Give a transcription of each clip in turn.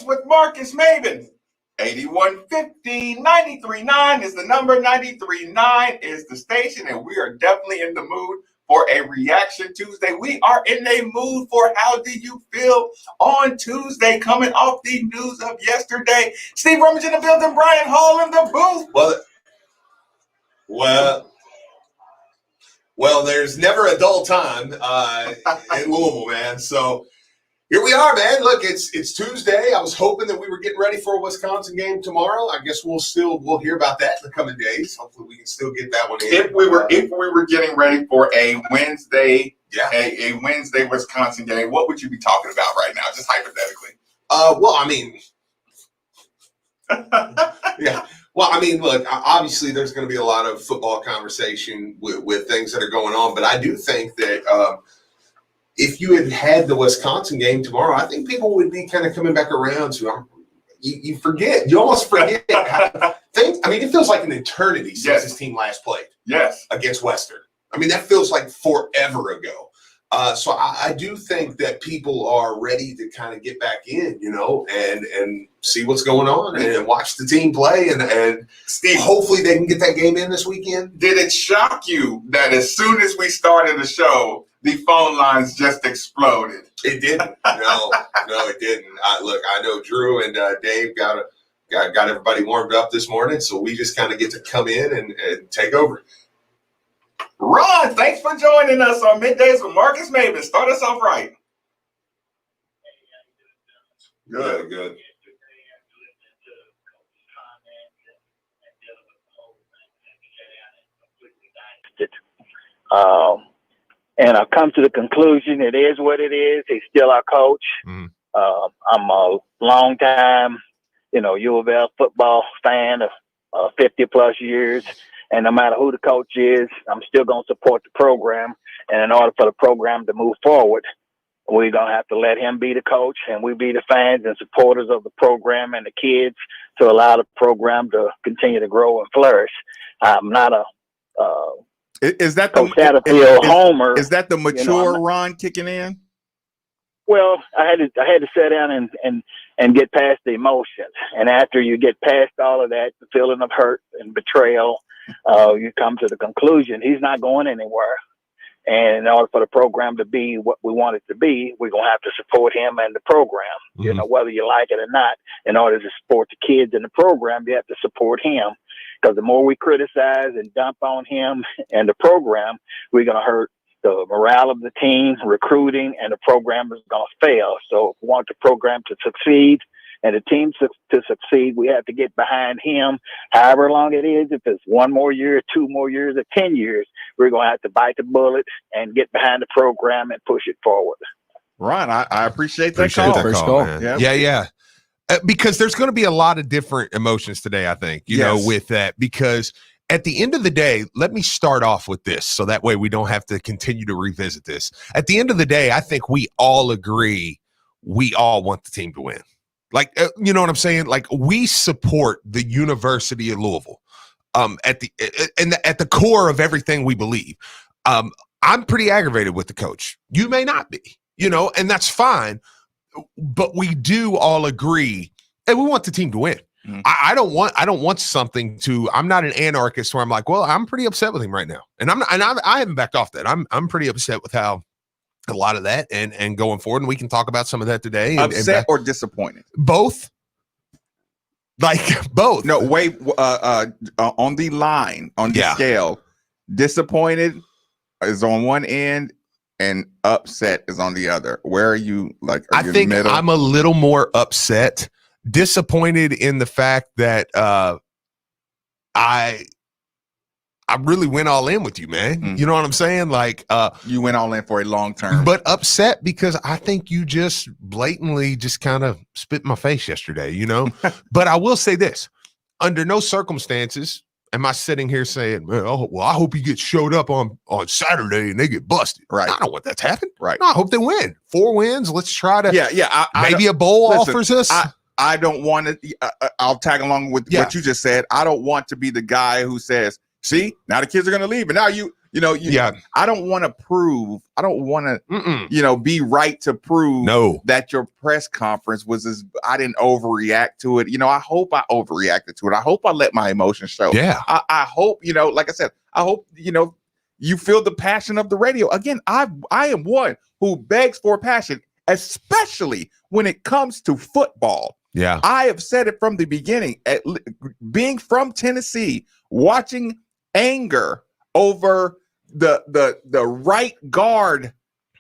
with Marcus Maven. 8150-939 is the number. 939 is the station, and we are definitely in the mood for a Reaction Tuesday. We are in a mood for How Do You Feel on Tuesday, coming off the news of yesterday. Steve Rummage in the building, Brian Hall in the booth. Well, there's never a dull time in Louisville, man. So here we are, man. Look, it's Tuesday. I was hoping that we were getting ready for a Wisconsin game tomorrow. I guess we'll hear about that in the coming days. Hopefully, we can still get that one in. If we were getting ready for a Wednesday, a Wednesday Wisconsin game, what would you be talking about right now, just hypothetically? Yeah. Well, I mean, look, obviously there's going to be a lot of football conversation with things that are going on, but I do think that if you had the Wisconsin game tomorrow, I think people would be kind of coming back around to you forget. You almost forget. It feels like an eternity since this team last played against Western. I mean, that feels like forever ago. So I do think that people are ready to kind of get back in, and see what's going on and watch the team play. And Steve, hopefully they can get that game in this weekend. Did it shock you that as soon as we started the show, the phone lines just exploded? It didn't. No, it didn't. Look, I know Drew and Dave got everybody warmed up this morning, so we just kind of get to come in and take over. Ron, thanks for joining us on Middays with Marcus Maven. Start us off right. Good. And I've come to the conclusion it is what it is. He's still our coach. Mm-hmm. I'm a long time, U of L football fan of 50 plus years. And no matter who the coach is, I'm still going to support the program. And in order for the program to move forward, we're going to have to let him be the coach, and we be the fans and supporters of the program and the kids to allow the program to continue to grow and flourish. I'm not a is that the Satterfield homer? Is that the mature Ron kicking in? Well, I had to sit down and get past the emotions. And after you get past all of that, the feeling of hurt and betrayal, you come to the conclusion he's not going anywhere. And in order for the program to be what we want it to be, we're going to have to support him and the program, whether you like it or not. In order to support the kids in the program, you have to support him. Because the more we criticize and dump on him and the program, we're going to hurt the morale of the team, recruiting, and the program is going to fail. So if we want the program to succeed and the team to succeed, we have to get behind him, however long it is. If it's 1 more year, 2 more years, or 10 years, we're going to have to bite the bullet and get behind the program and push it forward. Ron, I appreciate that call. Yeah. Because there's going to be a lot of different emotions today, I think, with that. Because at the end of the day, let me start off with this so that way we don't have to continue to revisit this. At the end of the day, I think we all agree we all want the team to win. Like, you know what I'm saying? Like, we support the University of Louisville at the core of everything we believe. I'm pretty aggravated with the coach. You may not be, and that's fine. But we do all agree, and we want the team to win. Mm-hmm. I don't want something to. I'm not an anarchist where I'm like, well, I'm pretty upset with him right now, and I haven't backed off that. I'm pretty upset with how a lot of that and going forward, and we can talk about some of that today. Upset or disappointed? Both. Like both. No, wait. On the line, on the scale, disappointed is on one end, and upset is on the other. Where are you? Like, I think I'm a little more upset, disappointed in the fact that I really went all in with you, man. Mm-hmm. You know what I'm saying? Like, you went all in for a long term, but upset because I think you just blatantly just kind of spit in my face yesterday. But I will say this: under no circumstances am I sitting here saying, well, I hope he gets showed up on Saturday and they get busted. Right. I don't want that to happen. Right. No, I hope they win. 4 wins. Let's try to. Maybe a bowl offers us. I don't want to. I'll tag along with what you just said. I don't want to be the guy who says, see, now the kids are going to leave. And now You know, Yeah. I don't want to prove. I don't want to, be right to prove No. that your press conference was I didn't overreact to it. I hope I overreacted to it. I hope I let my emotions show. Yeah. I hope, like I said, I hope, you feel the passion of the radio. Again, I am one who begs for passion, especially when it comes to football. Yeah. I have said it from the beginning. Being from Tennessee, watching anger over the right guard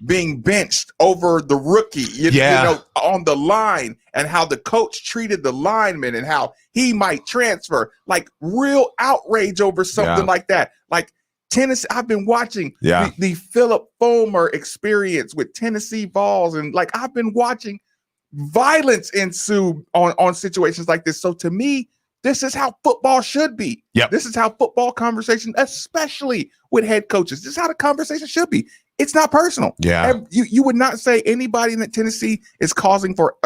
being benched over the rookie, on the line, and how the coach treated the lineman and how he might transfer, like real outrage over something like that. Like Tennessee, I've been watching the Philip Fulmer experience with Tennessee Vols, and like I've been watching violence ensue on situations like this. So to me, this is how football should be. Yep. This is how football conversation, especially with head coaches, this is how the conversation should be. It's not personal. Yeah. You would not say anybody in Tennessee is calling for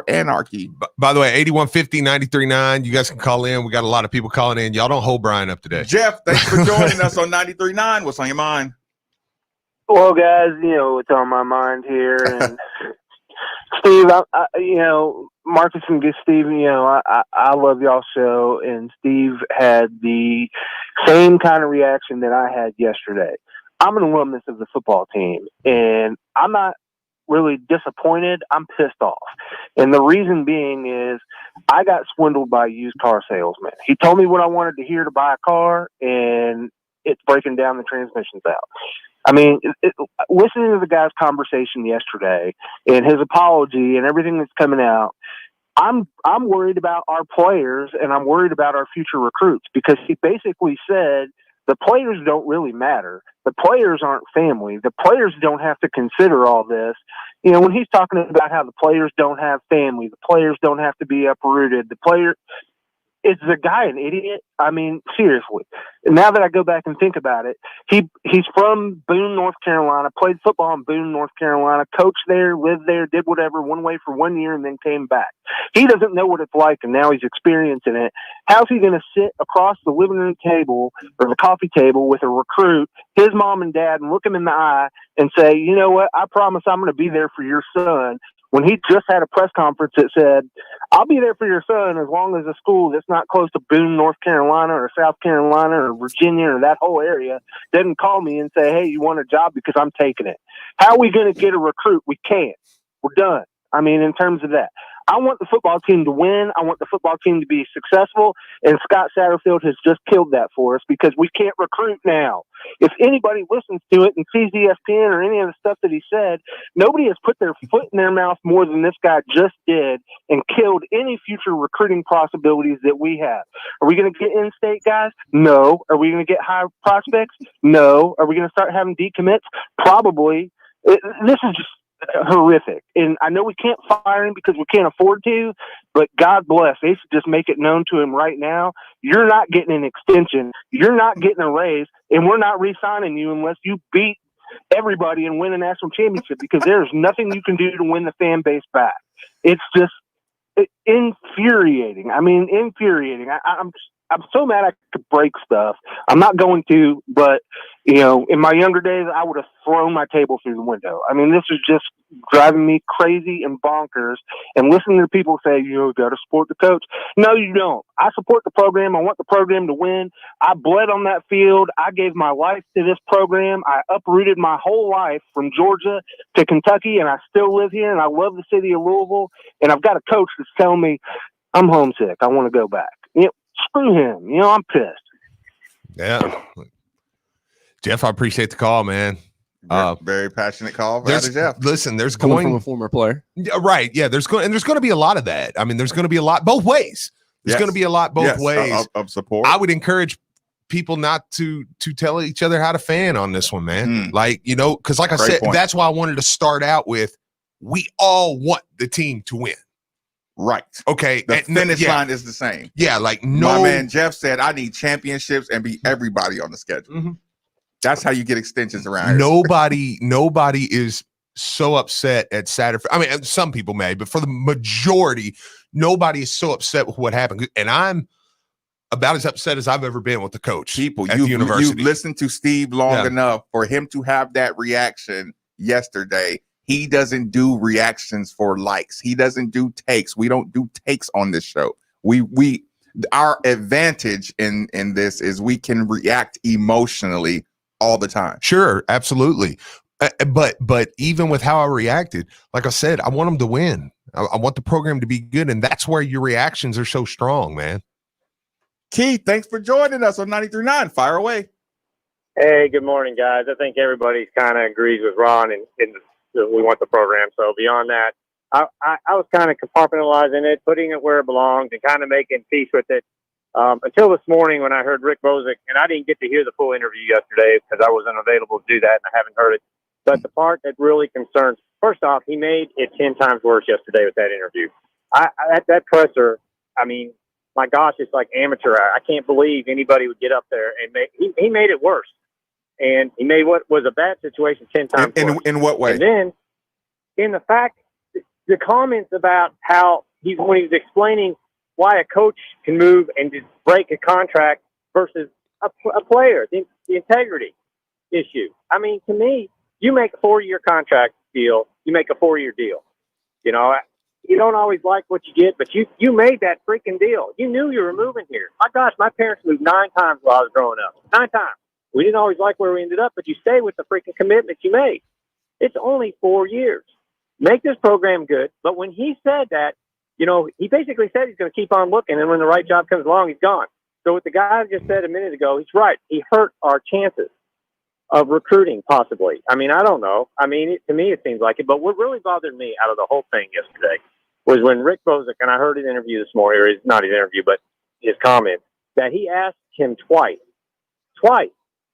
anarchy. By the way, 8150-93.9. You guys can call in. We got a lot of people calling in. Y'all don't hold Brian up today. Jeff, thanks for joining us on 93.9. What's on your mind? Well, guys, what's on my mind here, and Steve, Marcus and Steve, I love y'all's show, and Steve had the same kind of reaction that I had yesterday. I'm an alumnus of the football team, and I'm not really disappointed. I'm pissed off. And the reason being is I got swindled by a used car salesman. He told me what I wanted to hear to buy a car, and it's breaking down the transmissions out. I mean, listening to the guy's conversation yesterday and his apology and everything that's coming out, I'm worried about our players, and I'm worried about our future recruits, because he basically said the players don't really matter. The players aren't family. The players don't have to consider all this. When he's talking about how the players don't have family, the players don't have to be uprooted, is the guy an idiot? I mean, seriously. Now that I go back and think about it, he's from Boone, North Carolina, played football in Boone, North Carolina, coached there, lived there, did whatever one way for 1 year, and then came back. He doesn't know what it's like, and now he's experiencing it. How's he going to sit across the living room table or the coffee table with a recruit, his mom and dad, and look him in the eye and say, you know what, I promise I'm going to be there for your son, when he just had a press conference that said, I'll be there for your son as long as a school that's not close to Boone, North Carolina, or South Carolina, or Virginia, or that whole area doesn't call me and say, hey, you want a job, because I'm taking it. How are we going to get a recruit? We can't. We're done. I mean, in terms of that. I want the football team to win. I want the football team to be successful. And Scott Satterfield has just killed that for us, because we can't recruit now. If anybody listens to it and sees ESPN or any of the stuff that he said, nobody has put their foot in their mouth more than this guy just did, and killed any future recruiting possibilities that we have. Are we going to get in-state guys? No. Are we going to get high prospects? No. Are we going to start having decommits? Probably. This is just horrific. And I know we can't fire him because we can't afford to, but God bless, they should just make it known to him right now, you're not getting an extension, you're not getting a raise, and we're not re-signing you unless you beat everybody and win a national championship, because there's nothing you can do to win the fan base back. It's just infuriating. I mean, infuriating. I'm so mad I could break stuff. I'm not going to, but in my younger days, I would have thrown my table through the window. I mean, this is just driving me crazy and bonkers. And listening to people say, you got to support the coach. No, you don't. I support the program. I want the program to win. I bled on that field. I gave my life to this program. I uprooted my whole life from Georgia to Kentucky, and I still live here, and I love the city of Louisville. And I've got a coach that's telling me I'm homesick. I want to go back. Screw him. I'm pissed. Yeah. Jeff, I appreciate the call, man. Very passionate call. Jeff. Listen, there's coming going from a former player. Right. Yeah. There's going to be a lot of that. I mean, there's going to be a lot both ways. There's going to be a lot both ways of support. I would encourage people not to tell each other how to fan on this one, man. Because like I said, that's why I wanted to start out with, we all want the team to win. Right. Okay. The finish line is the same. Yeah. Like my man Jeff said, I need championships and beat everybody on the schedule. Mm-hmm. That's how you get extensions around here. Nobody is so upset at Satterfield. I mean, some people may, but for the majority, nobody is so upset with what happened. And I'm about as upset as I've ever been with the coach. People, at the you've university. listened to Steve long Yeah. enough for him to have that reaction yesterday. He doesn't do reactions for likes. He doesn't do takes. We don't do takes on this show. Our advantage in this is we can react emotionally all the time. Sure, absolutely. But even with how I reacted, like I said, I want them to win. I want the program to be good, and that's where your reactions are so strong, man. Keith, thanks for joining us on 93.9. Fire away. Hey, good morning, guys. I think everybody kind of agrees with Ron and we want the program. So beyond that, I was kind of compartmentalizing it, putting it where it belongs, and kind of making peace with it until this morning when I heard Rick Bozick, and I didn't get to hear the full interview yesterday because I was unavailable to do that, and I haven't heard it. But the part that really concerns, first off, he made it 10 times worse yesterday with that interview. That presser, I mean, my gosh, it's like amateur. I can't believe anybody would get up there and he made it worse. And he made what was a bad situation 10 times worse. In what way? And then in the fact, the comments about how when he was explaining why a coach can move and just break a contract versus a player, the integrity issue. I mean, to me, you make a 4-year contract deal, you make a 4-year deal. You know, you don't always like what you get, but you made that freaking deal. You knew you were moving here. My gosh, my parents moved 9 times while I was growing up. 9 times. We didn't always like where we ended up, but you stay with the freaking commitment you made. It's only 4 years. Make this program good. But when he said that, you know, he basically said he's going to keep on looking, and when the right job comes along, he's gone. So what the guy just said a minute ago, he's right. He hurt our chances of recruiting, possibly. I mean, I don't know. I mean, to me, it seems like it. But what really bothered me out of the whole thing yesterday was when Rick Bozick, and I heard his interview this morning, or not his interview, but his comment, that he asked him twice,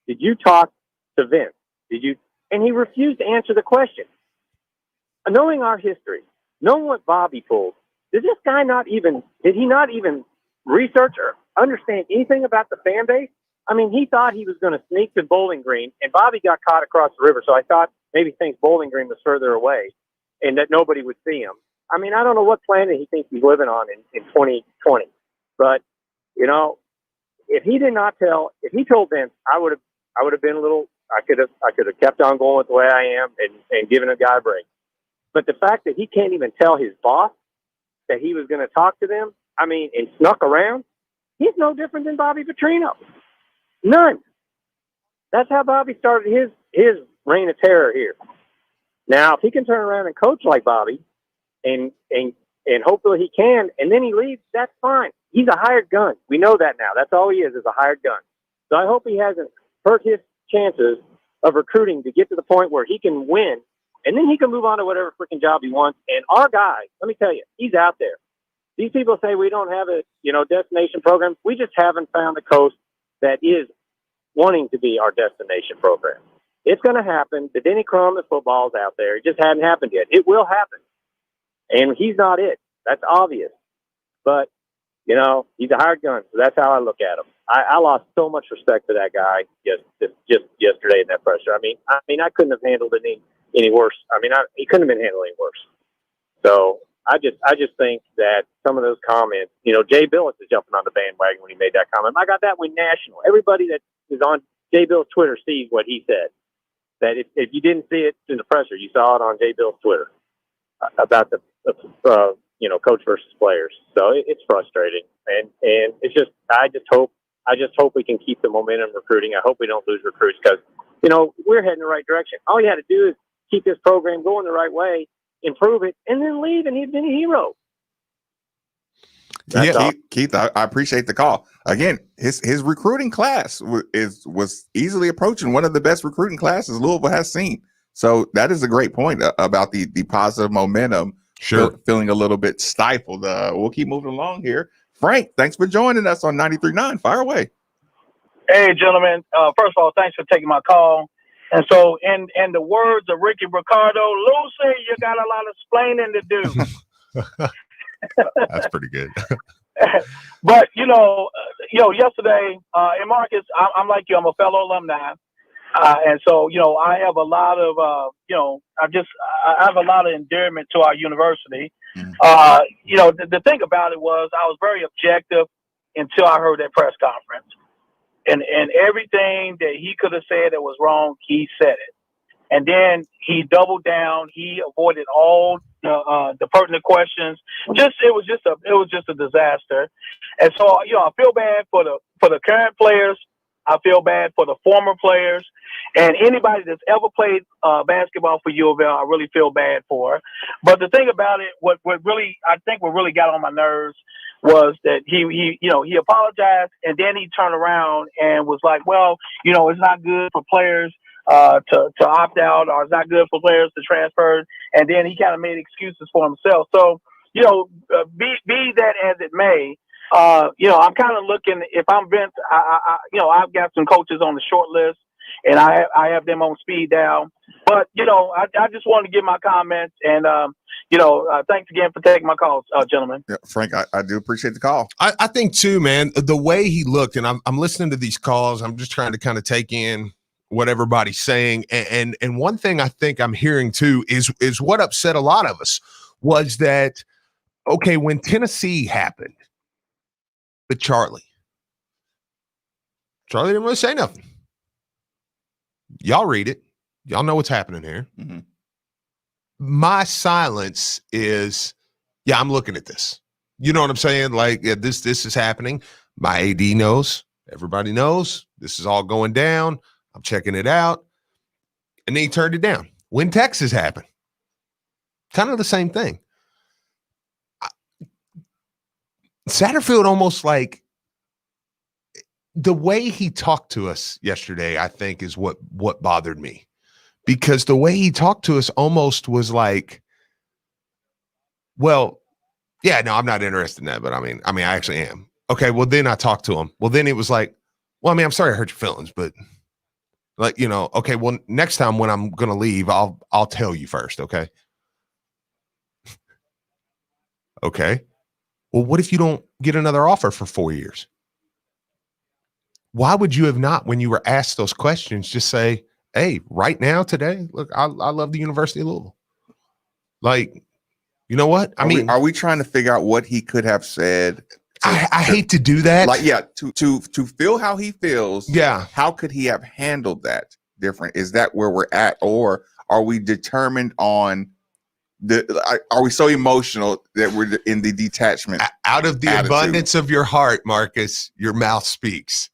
did you talk to Vince? Did you? And he refused to answer the question. Knowing our history, knowing what Bobby pulled, did he not even research or understand anything about the fan base? I mean, he thought he was going to sneak to Bowling Green, and Bobby got caught across the river, so I thought maybe he thinks Bowling Green was further away and that nobody would see him. I mean, I don't know what planet he thinks he's living on in 2020. But, you know, if he told Vince, I would have been a little, I could have kept on going with the way I am and given a guy a break. But the fact that he can't even tell his boss that he was going to talk to them, I mean, and snuck around, he's no different than Bobby Petrino. None. That's how Bobby started his reign of terror here. Now, if he can turn around and coach like Bobby, and hopefully he can, and then he leaves, that's fine. He's a hired gun. We know that now. That's all he is a hired gun. So I hope he hasn't hurt his chances of recruiting to get to the point where he can win, and then he can move on to whatever freaking job he wants. And our guy, let me tell you, he's out there. These people say we don't have a destination program. We just haven't found a coach that is wanting to be our destination program. It's going to happen. The Denny Crum of football is out there. It just hadn't happened yet. It will happen. And he's not it. That's obvious. But, you know, he's a hired gun. So that's how I look at him. I lost so much respect for that guy just yesterday in that pressure. I mean, I couldn't have handled it any worse. I mean, he couldn't have been handled any worse. So I just think that some of those comments, you know, Jay Billis is jumping on the bandwagon when he made that comment. I got that one national. Everybody that is on Jay Billis' Twitter sees what he said. That if you didn't see it in the presser, you saw it on Jay Billis' Twitter about the coach versus players. So it's frustrating, and it's just I just hope we can keep the momentum recruiting. I hope we don't lose recruits because we're heading the right direction. All you had to do is keep this program going the right way, improve it, and then leave, and he's been a hero. Keith, I appreciate the call. Again, his recruiting class was easily approaching one of the best recruiting classes Louisville has seen. So that is a great point about the positive momentum. Sure. Feeling a little bit stifled. We'll keep moving along here. Frank, thanks for joining us on 93.9. Fire away. Hey, gentlemen. First of all, thanks for taking my call. And so, in the words of Ricky Ricardo, Lucy, you got a lot of explaining to do. That's pretty good. But yesterday, and Marcus, I'm like you. I'm a fellow alumni, and so I have a lot of I have a lot of endearment to our university. Mm-hmm. The thing about it was I was very objective until I heard that press conference. And everything that he could have said that was wrong, he said it. And then he doubled down. He avoided all the pertinent questions. It was just a disaster. And so, I feel bad for the current players. I feel bad for the former players, and anybody that's ever played basketball for U of L. I really feel bad for. But the thing about it, what really got on my nerves was that he apologized, and then he turned around and was like, well, it's not good for players to opt out, or it's not good for players to transfer. And then he kind of made excuses for himself. So, be that as it may, I'm kind of looking, if I'm Vince, I've got some coaches on the short list, and I have them on speed dial. But, I just want to give my comments, and, thanks again for taking my calls, gentlemen. Yeah, Frank, I do appreciate the call. I think too, man, the way he looked, and I'm listening to these calls, I'm just trying to kind of take in what everybody's saying. And one thing I think I'm hearing too is what upset a lot of us was that, okay, when Tennessee happened with Charlie didn't really say nothing. Y'all read it. Y'all know what's happening here. Mm-hmm. My silence is, yeah, I'm looking at this. You know what I'm saying? Like, yeah, this is happening. My AD knows. Everybody knows. This is all going down. I'm checking it out. And then he turned it down. When Texas happened, kind of the same thing. Satterfield almost like the way he talked to us yesterday, I think, is what bothered me, because the way he talked to us almost was like, well, yeah, no, I'm not interested in that, but I mean, I actually am. Okay, well, then I talked to him. Well, then it was like, well, I'm sorry I hurt your feelings, but like, okay, well, next time when I'm gonna leave, I'll tell you first, okay? Okay. Well, what if you don't get another offer for 4 years? Why would you have not, when you were asked those questions, just say, hey, right now, today, look, I love the University of Louisville. Like, you know what? Are we trying to figure out what he could have said? I hate to do that. Like, yeah, to feel how he feels. Yeah. How could he have handled that different? Is that where we're at? Or are we determined on are we so emotional that we're in the detachment? Out of the attitude? Abundance of your heart, Marcus, your mouth speaks.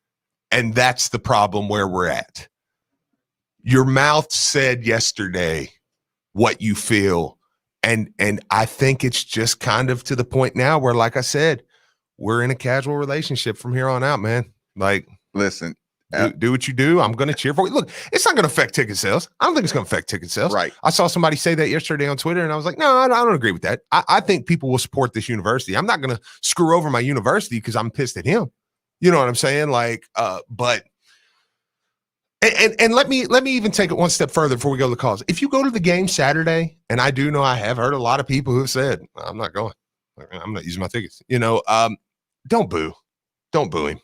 And that's the problem where we're at. Your mouth said yesterday what you feel. And I think it's just kind of to the point now where, like I said, we're in a casual relationship from here on out, man. Like, listen, do what you do. I'm going to cheer for you. Look, it's not going to affect ticket sales. I don't think it's going to affect ticket sales. Right. I saw somebody say that yesterday on Twitter, and I was like, no, I don't agree with that. I think people will support this university. I'm not going to screw over my university because I'm pissed at him. You know what I'm saying? Like, but let me even take it one step further before we go to the calls. If you go to the game Saturday, and I do know I have heard a lot of people who have said, I'm not going. I'm not using my tickets. Don't boo. Don't boo him.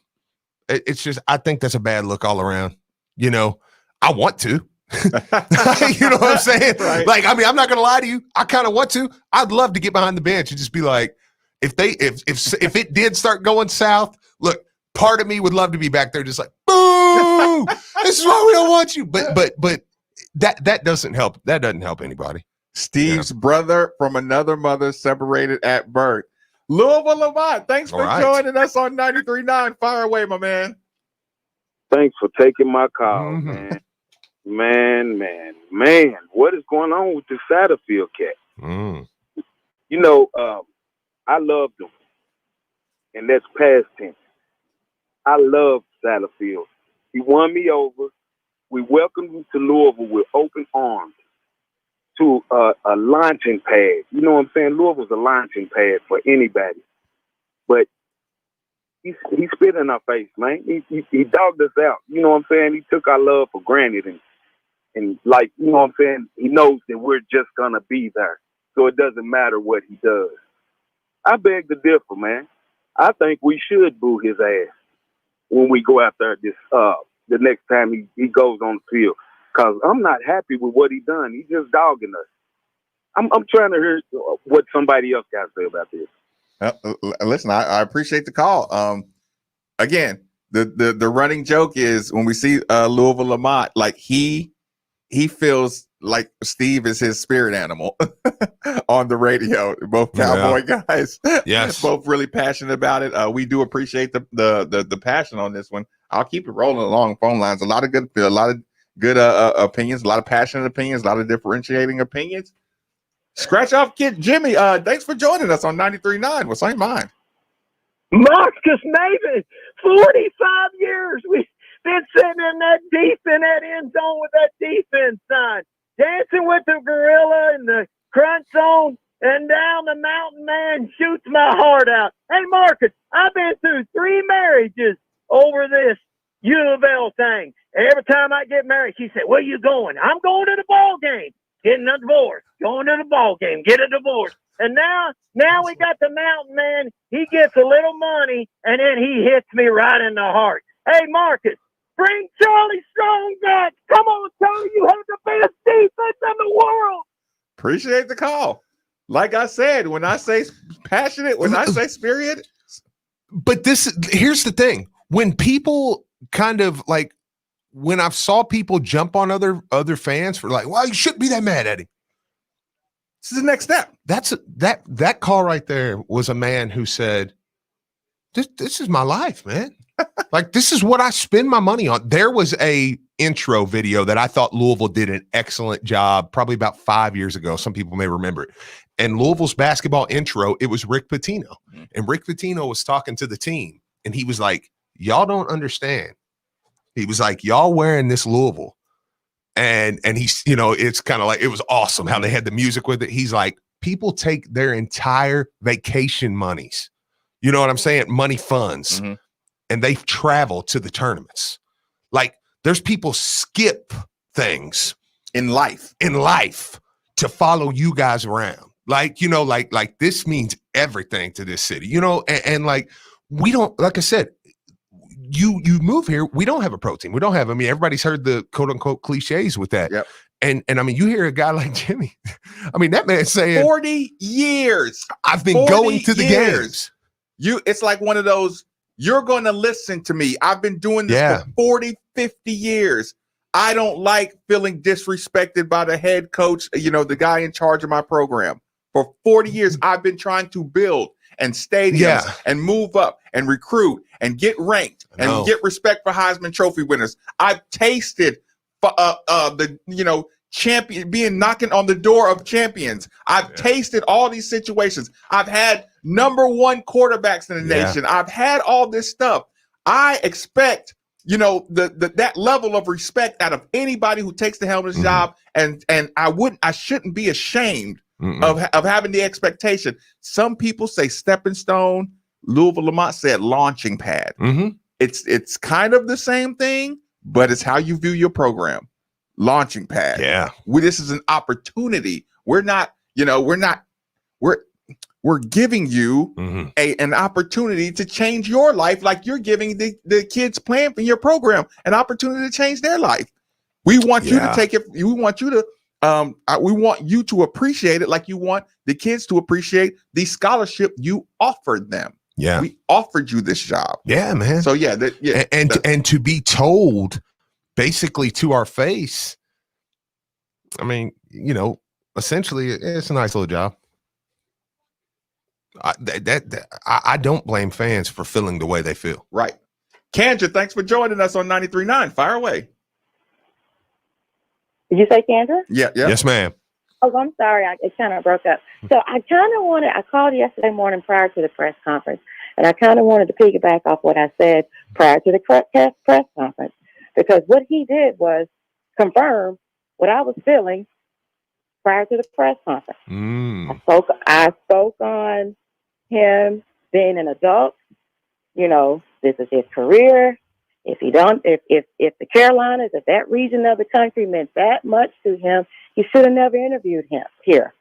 It's just, I think that's a bad look all around. I want to. You know what I'm saying? Right. Like, I'm not going to lie to you. I kind of want to. I'd love to get behind the bench and just be like, if it did start going south, look, part of me would love to be back there just like, boo, this is why we don't want you. But that doesn't help. That doesn't help anybody. Steve's brother from another mother separated at birth. Louisville Lamont, thanks for joining us on 93.9. Fire away, my man. Thanks for taking my call, Mm-hmm. man. What is going on with the Satterfield cat? Mm. I loved him, and that's past tense. I love Satterfield. He won me over. We welcomed him to Louisville with open arms, to a launching pad. You know what I'm saying? Louisville's a launching pad for anybody. But he spit in our face, man. He dogged us out. You know what I'm saying? He took our love for granted. And like, you know what I'm saying? He knows that we're just going to be there. So it doesn't matter what he does. I beg to differ, man. I think we should boo his ass when we go out there the next time he goes on the field. Because I'm not happy with what he done. He just dogging us. I'm trying to hear what somebody else got to say about this. Listen, I appreciate the call. again, the running joke is when we see Louisville Lamont, like he feels like Steve is his spirit animal on the radio. Both Cowboy guys, Yes, both really passionate about it. We do appreciate the passion on this one. I'll keep it rolling along phone lines. A lot of good opinions, a lot of passionate opinions, a lot of differentiating opinions. Scratch off Kid Jimmy. Thanks for joining us on 93.9. What's on your mind? Marcus Maven, 45 years we've been sitting in that end zone with that defense sign, dancing with the gorilla in the crunch zone, and down the mountain man shoots my heart out. Hey, Marcus, I've been through 3 marriages over this U of L thing. Every time I get married, she said, "Where you going?" "I'm going to the ball game." "Getting a divorce." "Going to the ball game." "Get a divorce." And now we got the mountain man. He gets a little money, and then he hits me right in the heart. Hey, Marcus, bring Charlie Strong back. Come on, Charlie, you have the best defense in the world. Appreciate the call. Like I said, when I say passionate, when I say spirit. But here's the thing. When people kind of like, when I've saw people jump on other fans for like, well, you shouldn't be that mad at him. This is the next step. That call right there was a man who said, this is my life, man. Like, this is what I spend my money on. There was a intro video that I thought Louisville did an excellent job probably about 5 years ago. Some people may remember it. And Louisville's basketball intro, it was Rick Pitino. And Rick Pitino was talking to the team. And he was like, y'all don't understand. He was like, y'all wearing this Louisville. And he's, it's kind of like, it was awesome how they had the music with it. He's like, people take their entire vacation monies, you know what I'm saying? Money funds. Mm-hmm. And they travel to the tournaments. Like, there's people skip things in life to follow you guys around. Like, like this means everything to this city, and like, we don't, like I said, you move here, we don't have a pro team. We don't have, everybody's heard the quote unquote cliches with that. Yep. And you hear a guy like Jimmy, that man's saying 40 years. I've been going to the games. It's like one of those, you're going to listen to me. I've been doing this for 40, 50 years. I don't like feeling disrespected by the head coach, the guy in charge of my program. For 40 years, I've been trying to build and stadiums and move up and recruit and get ranked and get respect for Heisman Trophy winners. I've tasted the champion being knocking on the door of champions. I've tasted all these situations. I've had number 1 quarterbacks in the nation. I've had all this stuff. I expect that level of respect out of anybody who takes the helmet's job, and I shouldn't be ashamed of having the expectation. Some people say stepping stone. Louisville Lamont said launching pad. It's kind of the same thing, but it's how you view your program. Launching pad. Yeah. This is an opportunity. We're giving you an opportunity to change your life, like you're giving the kids playing for your program an opportunity to change their life. We want you to take it. We want you to we want you to appreciate it like you want the kids to appreciate the scholarship you offered them. Yeah. We offered you this job. Yeah, man. So and to be told basically to our face, essentially it's a nice little job. I don't blame fans for feeling the way they feel. Right. Kendra, thanks for joining us on 93.9. Fire away. Did you say Kendra? Yeah. Yes, ma'am. Oh, I'm sorry. It kind of broke up. So I called yesterday morning prior to the press conference, and I kind of wanted to piggyback off what I said prior to the press conference, because what he did was confirm what I was feeling prior to the press conference. I spoke on him being an adult. This is his career. If the Carolinas, if that region of the country meant that much to him, he should have never interviewed him here.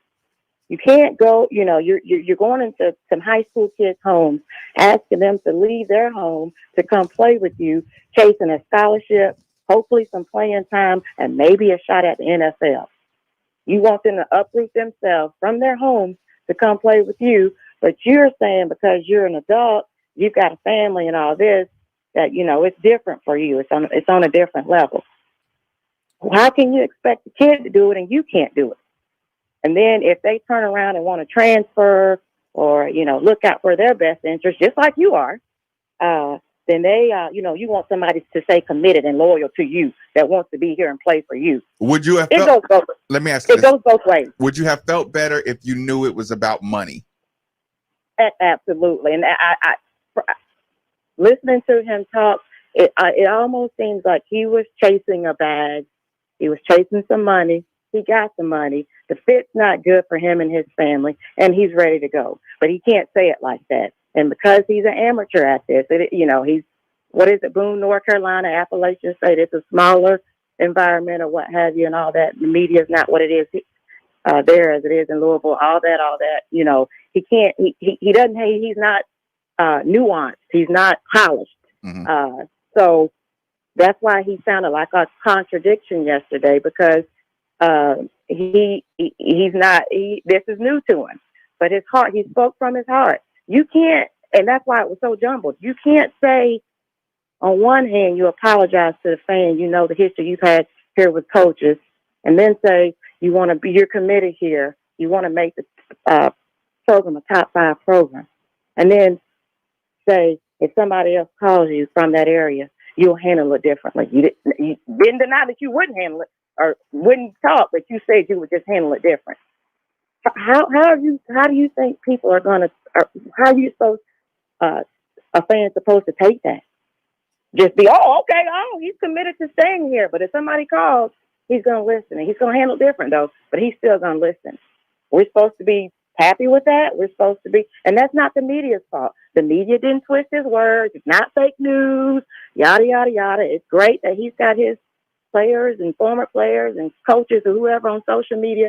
You can't go, you're going into some high school kids' homes, asking them to leave their home to come play with you, chasing a scholarship, hopefully some playing time, and maybe a shot at the NFL. You want them to uproot themselves from their homes to come play with you, but you're saying because you're an adult, you've got a family and all this, that, it's different for you. It's on a different level. How can you expect the kid to do it and you can't do it? And then if they turn around and want to transfer or, look out for their best interest, just like you are, then they, you want somebody to stay committed and loyal to you that wants to be here and play for you. Would you have It felt, goes both, let me ask you it this. goes both ways. Would you have felt better if you knew it was about money? Absolutely. And I listening to him talk, it almost seems like he was chasing a bag. He was chasing some money. He got the money. The fit's not good for him and his family, and he's ready to go. But he can't say it like that. And because he's an amateur at this, he's, what is it, Boone, North Carolina, Appalachian State. It's a smaller environment or what have you and all that. The media is not what it is there as it is in Louisville. All that. He can't, he doesn't, he's not nuanced. He's not polished. Mm-hmm. So that's why he sounded like a contradiction yesterday, because he's not, this is new to him, but his heart, he spoke from his heart. You can't, and that's why it was so jumbled. You can't say on one hand, you apologize to the fan, the history you've had here with coaches, and then say you're committed here. You want to make the program a top 5 program. And then say, if somebody else calls you from that area, you'll handle it differently. You didn't deny that you wouldn't handle it or wouldn't talk, but you said you would just handle it different. How do you think people are going to, how are you supposed, a fan supposed to take that? Just be, okay, he's committed to staying here. But if somebody calls, he's going to listen. And he's going to handle it different, though, but he's still going to listen. We're supposed to be happy with that. We're supposed to be, and that's not the media's fault. The media didn't twist his words. It's not fake news, yada, yada, yada. It's great that he's got his players and former players and coaches or whoever on social media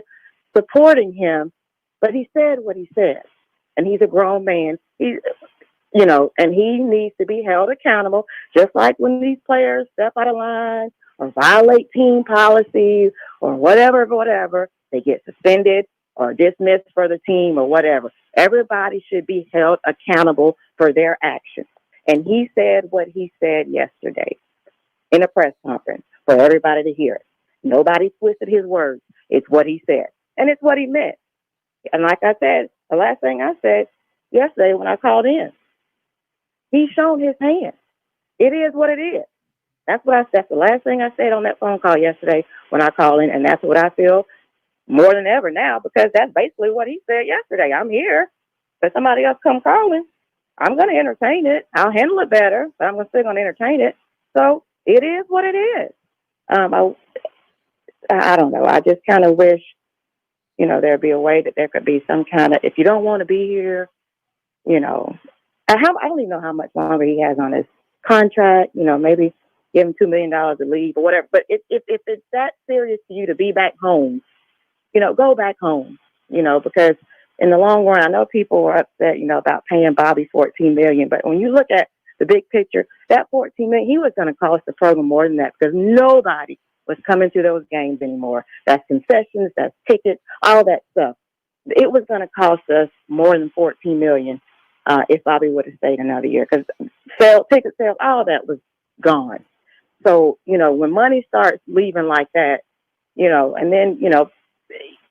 supporting him. But he said what he said, and he's a grown man. And he needs to be held accountable, just like when these players step out of line or violate team policies or whatever, they get suspended or dismissed for the team or whatever. Everybody should be held accountable for their actions. And he said what he said yesterday in a press conference for everybody to hear it. Nobody twisted his words. It's what he said. And it's what he meant. And like I said, the last thing I said yesterday when I called in, he's shown his hand. It is what it is. That's the last thing I said on that phone call yesterday when I called in. And that's what I feel more than ever now, because that's basically what he said yesterday. I'm here. If somebody else come calling, I'm going to entertain it. I'll handle it better, but I'm still going to entertain it. So it is what it is. I don't know. I just kind of wish, there'd be a way that there could be some kind of, if you don't want to be here, I don't even know how much longer he has on his contract, maybe give him $2 million to leave or whatever. But if it's that serious to you to be back home, go back home, because in the long run, I know people were upset, about paying Bobby $14 million. But when you look at the big picture, that $14 million, he was going to cost the program more than that, because nobody was coming to those games anymore. That's concessions, that's tickets, all that stuff. It was going to cost us more than $14 million if Bobby would have stayed another year, because ticket sales, all that was gone. So, when money starts leaving like that, and then,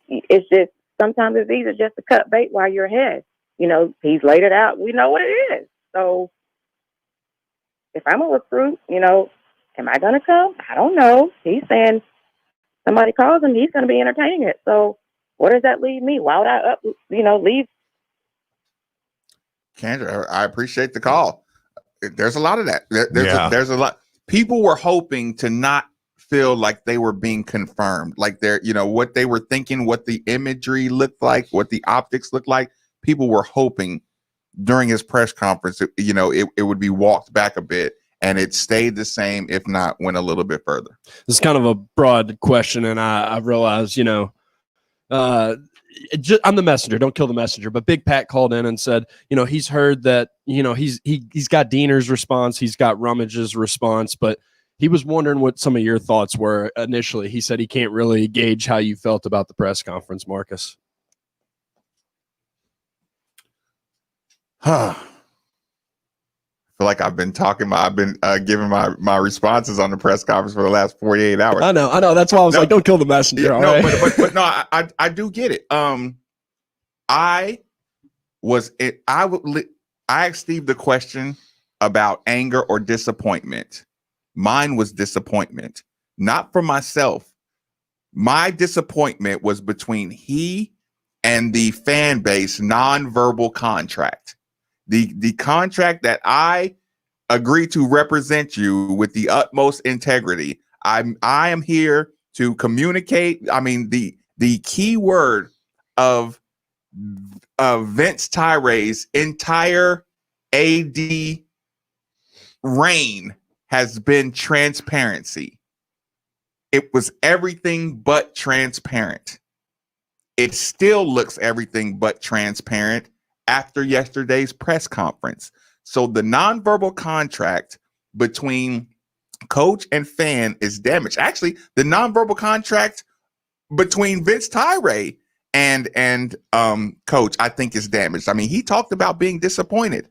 it's just, sometimes it's easier just to cut bait while you're ahead. He's laid it out. We know what it is. So if I'm a recruit, am I going to come? I don't know. He's saying somebody calls him, he's going to be entertaining it. So where does that leave me? Why would I leave? Kendra, I appreciate the call. There's a lot of that. There's a lot. People were hoping to not feel like they were being confirmed, like they're, what they were thinking, what the imagery looked like, what the optics looked like. People were hoping during his press conference, it would be walked back a bit, and it stayed the same, if not went a little bit further. This is kind of a broad question, and I realize, I'm the messenger. Don't kill the messenger. But Big Pat called in and said, he's heard that, he's got Diener's response, he's got Rummage's response, but he was wondering what some of your thoughts were initially. He said he can't really gauge how you felt about the press conference, Marcus. I feel like I've been giving my responses on the press conference for the last 48 hours. I know. That's why I was like, don't kill the messenger. Yeah, all no, right? but no, I do get it. I asked Steve the question about anger or disappointment. Mine was disappointment, not for myself. My disappointment was between he and the fan base nonverbal contract. The contract that I agreed to represent you with the utmost integrity. I am here to communicate. I mean, the key word of Vince Tyre's entire AD reign has been transparency. It was everything but transparent. It still looks everything but transparent after yesterday's press conference. So the nonverbal contract between coach and fan is damaged. Actually, the nonverbal contract between Vince Tyre and coach, I think, is damaged. I mean, he talked about being disappointed.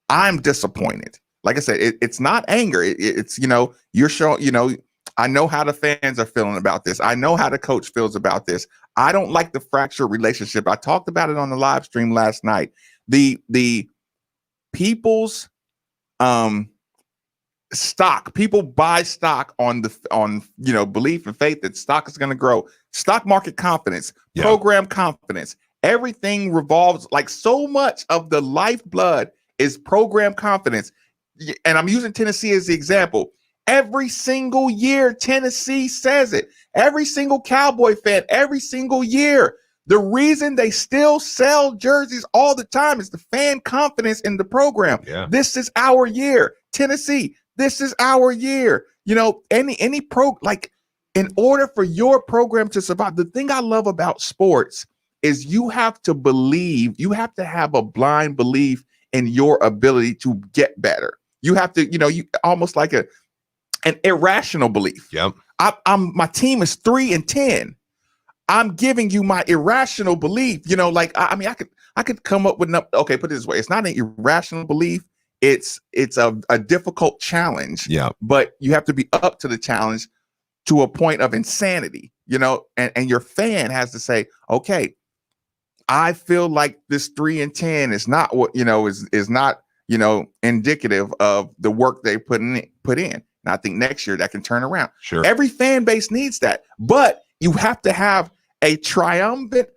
I'm disappointed. Like I said, it's not anger. It's, you're showing, I know how the fans are feeling about this. I know how the coach feels about this. I don't like the fractured relationship. I talked about it on the live stream last night. The people's stock, people buy stock on belief and faith that stock is going to grow. Stock market confidence, program confidence. Everything revolves, like, so much of the lifeblood is program confidence. And I'm using Tennessee as the example. Every single year, Tennessee says it. Every single Cowboy fan, every single year. The reason they still sell jerseys all the time is the fan confidence in the program. Yeah. This is our year. Tennessee, this is our year. In order for your program to survive, the thing I love about sports is you have to believe, you have to have a blind belief in your ability to get better. You have to, you almost like an irrational belief. Yep. My team is 3-10. I'm giving you my irrational belief. I could come up with put it this way. It's not an irrational belief. It's a difficult challenge. Yeah. But you have to be up to the challenge to a point of insanity, and your fan has to say, okay, I feel like this 3-10 is not what, is not, indicative of the work they put in. And I think next year that can turn around. Sure. Every fan base needs that, but you have to have a triumvirate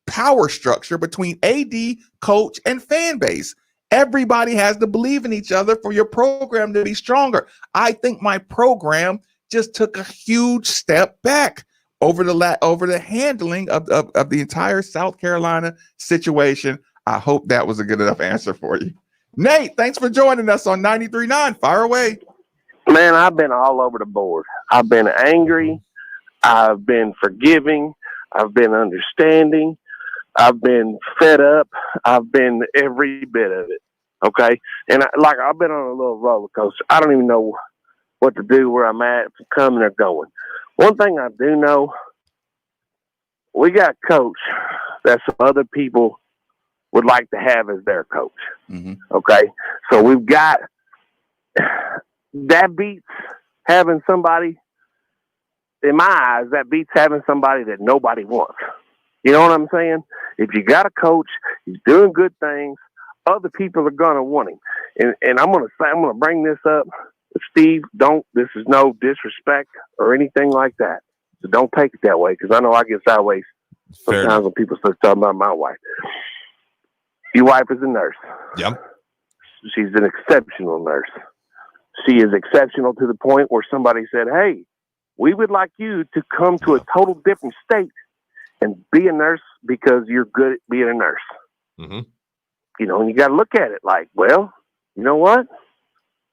power structure between AD, coach, and fan base. Everybody has to believe in each other for your program to be stronger. I think my program just took a huge step back over the handling of the entire South Carolina situation. I hope that was a good enough answer for you. Nate, thanks for joining us on 93.9. Fire away. Man, I've been all over the board. I've been angry. I've been forgiving. I've been understanding. I've been fed up. I've been every bit of it. Okay. And I've been on a little roller coaster. I don't even know what to do, where I'm at, coming or going. One thing I do know, we got a coach that some other people would like to have as their coach. Mm-hmm. Okay. So we've got, that beats having somebody, in my eyes, that beats having somebody that nobody wants. You know what I'm saying? If you got a coach, he's doing good things, other people are going to want him. And I'm going to bring this up. Steve, this is no disrespect or anything like that. So don't take it that way, because I know I get sideways sometimes when people start talking about my wife. Your wife is a nurse. Yep. She's an exceptional nurse. She is exceptional to the point where somebody said, hey, we would like you to come to a total different state and be a nurse because you're good at being a nurse. Mm-hmm. And you got to look at it like, well, you know what?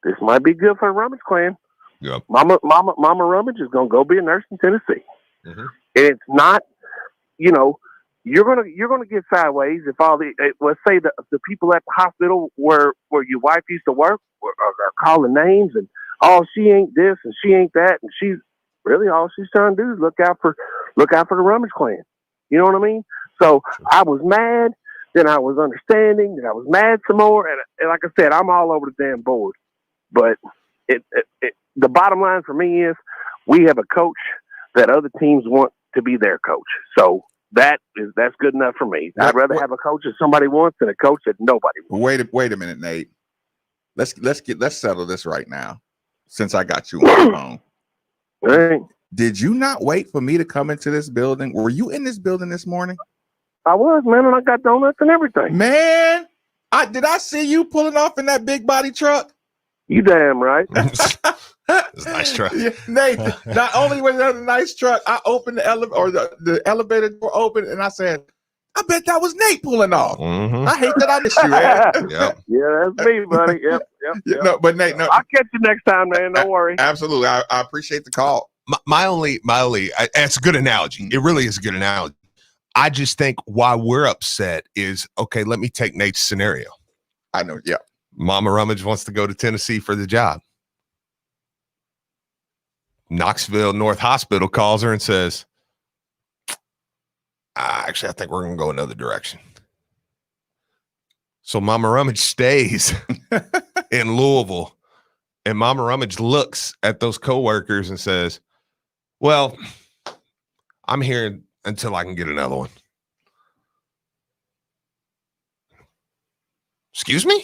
This might be good for the Rummage clan. Yep. Mama Rummage is going to go be a nurse in Tennessee. Mm-hmm. And it's not, you're gonna get sideways if let's say the people at the hospital where your wife used to work are calling names and, oh, she ain't this and she ain't that, and she's really, all she's trying to do is look out for the Rummage clan. You know what I mean? So I was mad. then I was understanding, then I was mad some more, and like I said, I'm all over the damn board. But the bottom line for me is we have a coach that other teams want to be their coach. So that's good enough for me. I'd rather have a coach that somebody wants than a coach that nobody wants. Wait a minute, Nate. Let's settle this right now. Since I got you on the phone. All right. Did you not wait for me to come into this building? Were you in this building this morning? I was, man, and I got donuts and everything. Man, did I see you pulling off in that big body truck? You damn right. It's a nice truck. Yeah, Nate, not only was that a nice truck, I opened the elevator door open, and I said, I bet that was Nate pulling off. Mm-hmm. I hate that I missed you, man. Yep. Yeah, that's me, buddy. Yep. No, but Nate, no, I'll catch you next time, man. Don't worry. Absolutely. I appreciate the call. My only, it's a good analogy. It really is a good analogy. I just think why we're upset is, okay, let me take Nate's scenario. I know. Yeah. Mama Rummage wants to go to Tennessee for the job. Knoxville North Hospital calls her and says, actually, I think we're going to go another direction. So Mama Rummage stays in Louisville, and Mama Rummage looks at those coworkers and says, well, I'm here until I can get another one. Excuse me?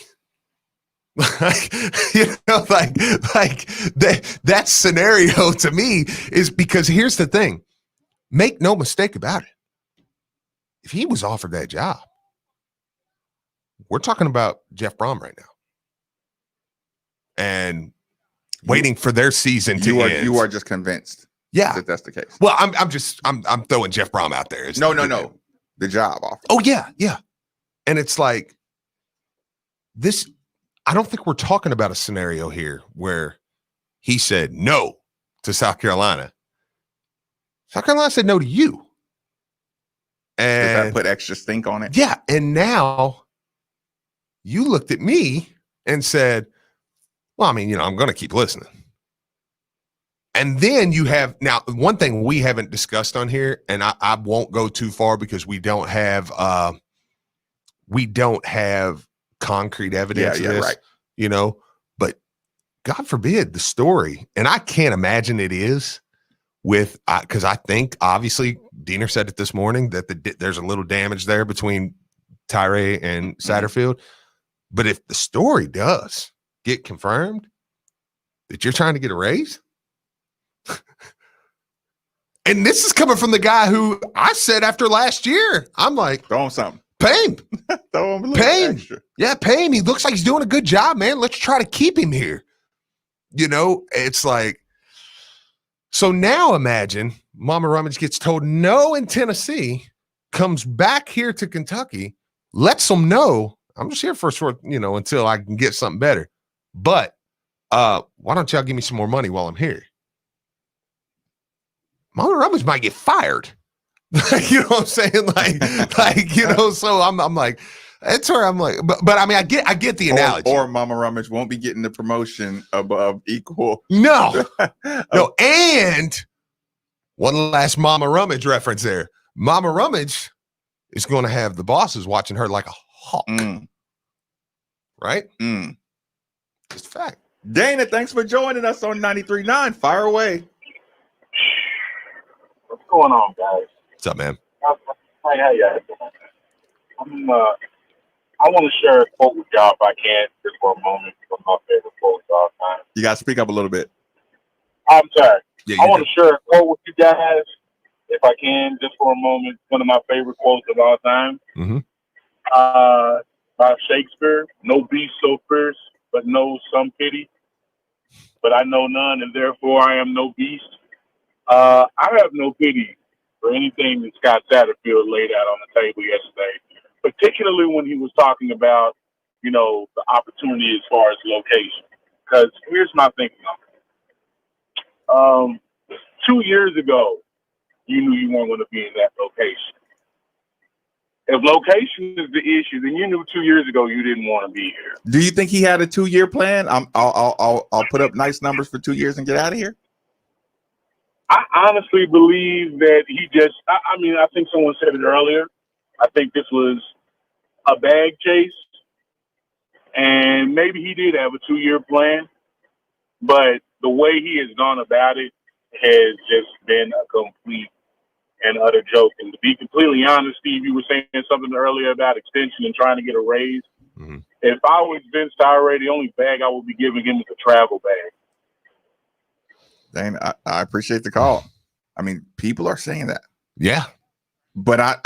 That scenario to me is because here's the thing. Make no mistake about it. If he was offered that job, we're talking about Jeff Brom right now. And waiting for their season to end. You are just convinced. Yeah. That's the case. Well, I'm throwing Jeff Brom out there. No. The job offer. Oh, yeah. And it's like this. I don't think we're talking about a scenario here where he said no to South Carolina. South Carolina said no to you. And does that put extra stink on it? Yeah. And now you looked at me and said, well, I mean, I'm going to keep listening. And then you have now one thing we haven't discussed on here, and I won't go too far because we don't have concrete evidence of this, right. But God forbid the story, and I can't imagine it is with, because I think obviously Diener said it this morning that there's a little damage there between Tyree and Satterfield. But if the story does get confirmed that you're trying to get a raise, and this is coming from the guy who I said after last year, I'm like, throw him something. Pay him. Throw him a little extra. Yeah, pay him. He looks like he's doing a good job, man. Let's try to keep him here. It's like, so now imagine Mama Rummage gets told no in Tennessee, comes back here to Kentucky, lets them know, I'm just here for a short, until I can get something better. But why don't y'all give me some more money while I'm here? Mama Rummage might get fired. You know what I'm saying? So I'm like, that's where I'm like, but I mean, I get the analogy. Or Mama Rummage won't be getting the promotion above equal. No. And one last Mama Rummage reference there. Mama Rummage is going to have the bosses watching her like a hawk. Right? Just a fact. Dana, thanks for joining us on 93.9. Fire away. What's going on, guys? What's up, man? Hi, how you doing? I want to share a quote with y'all if I can, just for a moment, from my favorite quotes of all time. You got to speak up a little bit. I'm sorry. Yeah, I want to share a quote with you guys, if I can, just for a moment. One of my favorite quotes of all time. Mm-hmm. By Shakespeare. No beast so fierce, but knows some pity. But I know none, and therefore I am no beast. I have no pity for anything that Scott Satterfield laid out on the table yesterday, particularly when he was talking about, the opportunity as far as location. Because here's my thinking on it. 2 years ago, you knew you weren't going to be in that location. If location is the issue, then you knew 2 years ago you didn't want to be here. Do you think he had a 2-year plan? I'll put up nice numbers for 2 years and get out of here. I honestly believe that he just, I think someone said it earlier. I think this was a bag chase, and maybe he did have a 2-year plan, but the way he has gone about it has just been a complete and utter joke. And to be completely honest, Steve, you were saying something earlier about extension and trying to get a raise. Mm-hmm. If I was Vince Tyra, the only bag I would be giving him is a travel bag. Dane, I appreciate the call. I mean, people are saying that. Yeah. But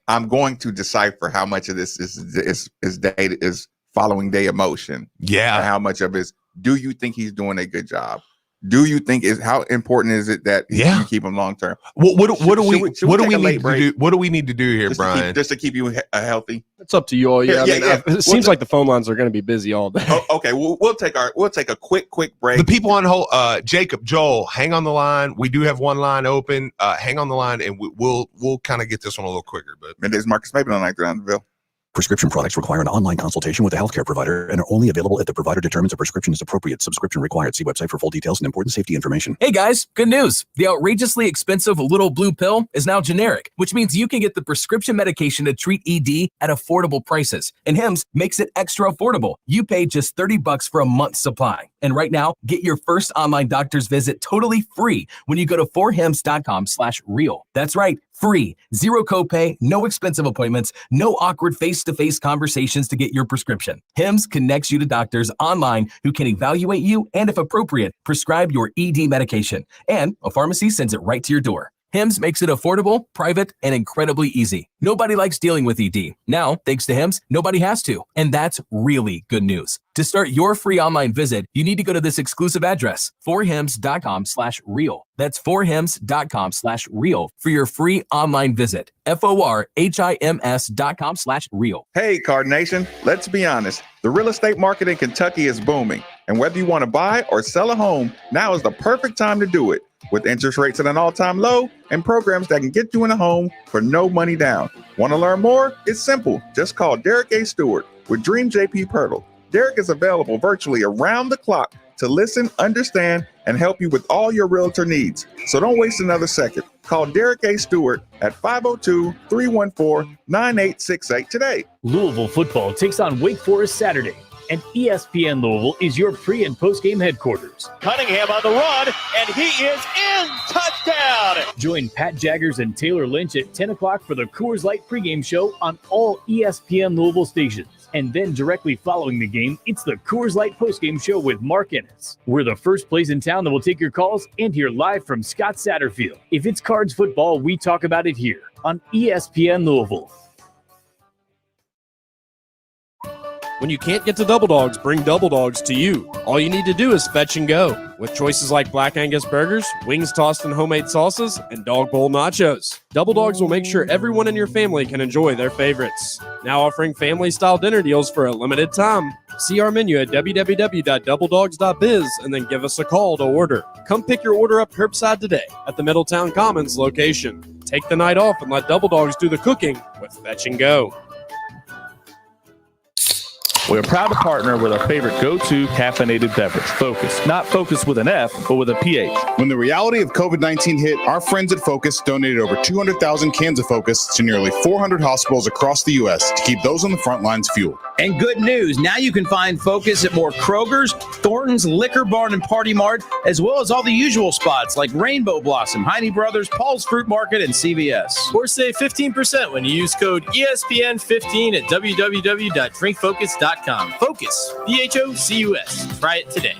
I'm going to decipher how much of this is following day emotion. Yeah. And how much of it is, do you think he's doing a good job? Do you think how important is it that you keep him long term? What do we need to do? What do we need to do here, just Brian? Just to keep you healthy. It's up to you all. Yeah, it seems like the phone lines are going to be busy all day. Okay, we'll take a quick break. The people on hold, Jacob, Joel, hang on the line. We do have one line open. Hang on the line, and we'll kind of get this one a little quicker. But there's Marcus Maben on Underville. Prescription products require an online consultation with a healthcare provider and are only available if the provider determines a prescription is appropriate. Subscription required. See website for full details and important safety information. Hey guys, good news. The outrageously expensive little blue pill is now generic, which means you can get the prescription medication to treat ED at affordable prices. And Hims makes it extra affordable. You pay just $30 for a month's supply. And right now, get your first online doctor's visit totally free when you go to forhims.com/real. That's right. Free, zero copay, no expensive appointments, no awkward face-to-face conversations to get your prescription. Hims connects you to doctors online who can evaluate you and, if appropriate, prescribe your ED medication. And a pharmacy sends it right to your door. Hims makes it affordable, private, and incredibly easy. Nobody likes dealing with ED. Now, thanks to Hims, nobody has to. And that's really good news. To start your free online visit, you need to go to this exclusive address, forhims.com/real. That's forhims.com/real for your free online visit. forhims.com/real. Hey, Card Nation, let's be honest. The real estate market in Kentucky is booming. And whether you want to buy or sell a home, now is the perfect time to do it. With interest rates at an all-time low and programs that can get you in a home for no money down. Want to learn more? It's simple. Just call Derek A. Stewart with Dream JP Pirtle. Derek is available virtually around the clock to listen, understand, and help you with all your realtor needs. So don't waste another second. Call Derek A. Stewart at 502-314-9868 today. Louisville football takes on Wake Forest Saturday, and ESPN Louisville is your pre- and post-game headquarters. Cunningham on the run, and he is in. Touchdown! Join Pat Jaggers and Taylor Lynch at 10 o'clock for the Coors Light pregame show on all ESPN Louisville stations. And then directly following the game, it's the Coors Light postgame show with Mark Ennis. We're the first place in town that will take your calls and hear live from Scott Satterfield. If it's Cards football, we talk about it here on ESPN Louisville. When you can't get to Double Dogs, bring Double Dogs to you. All you need to do is fetch and go. With choices like Black Angus burgers, wings tossed in homemade sauces, and dog bowl nachos. Double Dogs will make sure everyone in your family can enjoy their favorites. Now offering family-style dinner deals for a limited time. See our menu at www.doubledogs.biz and then give us a call to order. Come pick your order up curbside today at the Middletown Commons location. Take the night off and let Double Dogs do the cooking with Fetch and Go. We're proud to partner with our favorite go-to caffeinated beverage, Focus. Not Focus with an F, but with a PH. When the reality of COVID-19 hit, our friends at Focus donated over 200,000 cans of Focus to nearly 400 hospitals across the U.S. to keep those on the front lines fueled. And good news, now you can find Focus at more Kroger's, Thornton's, Liquor Barn, and Party Mart, as well as all the usual spots like Rainbow Blossom, Heine Brothers, Paul's Fruit Market, and CVS. Or save 15% when you use code ESPN15 at www.drinkfocus.com. Focus, Focus. Try it today.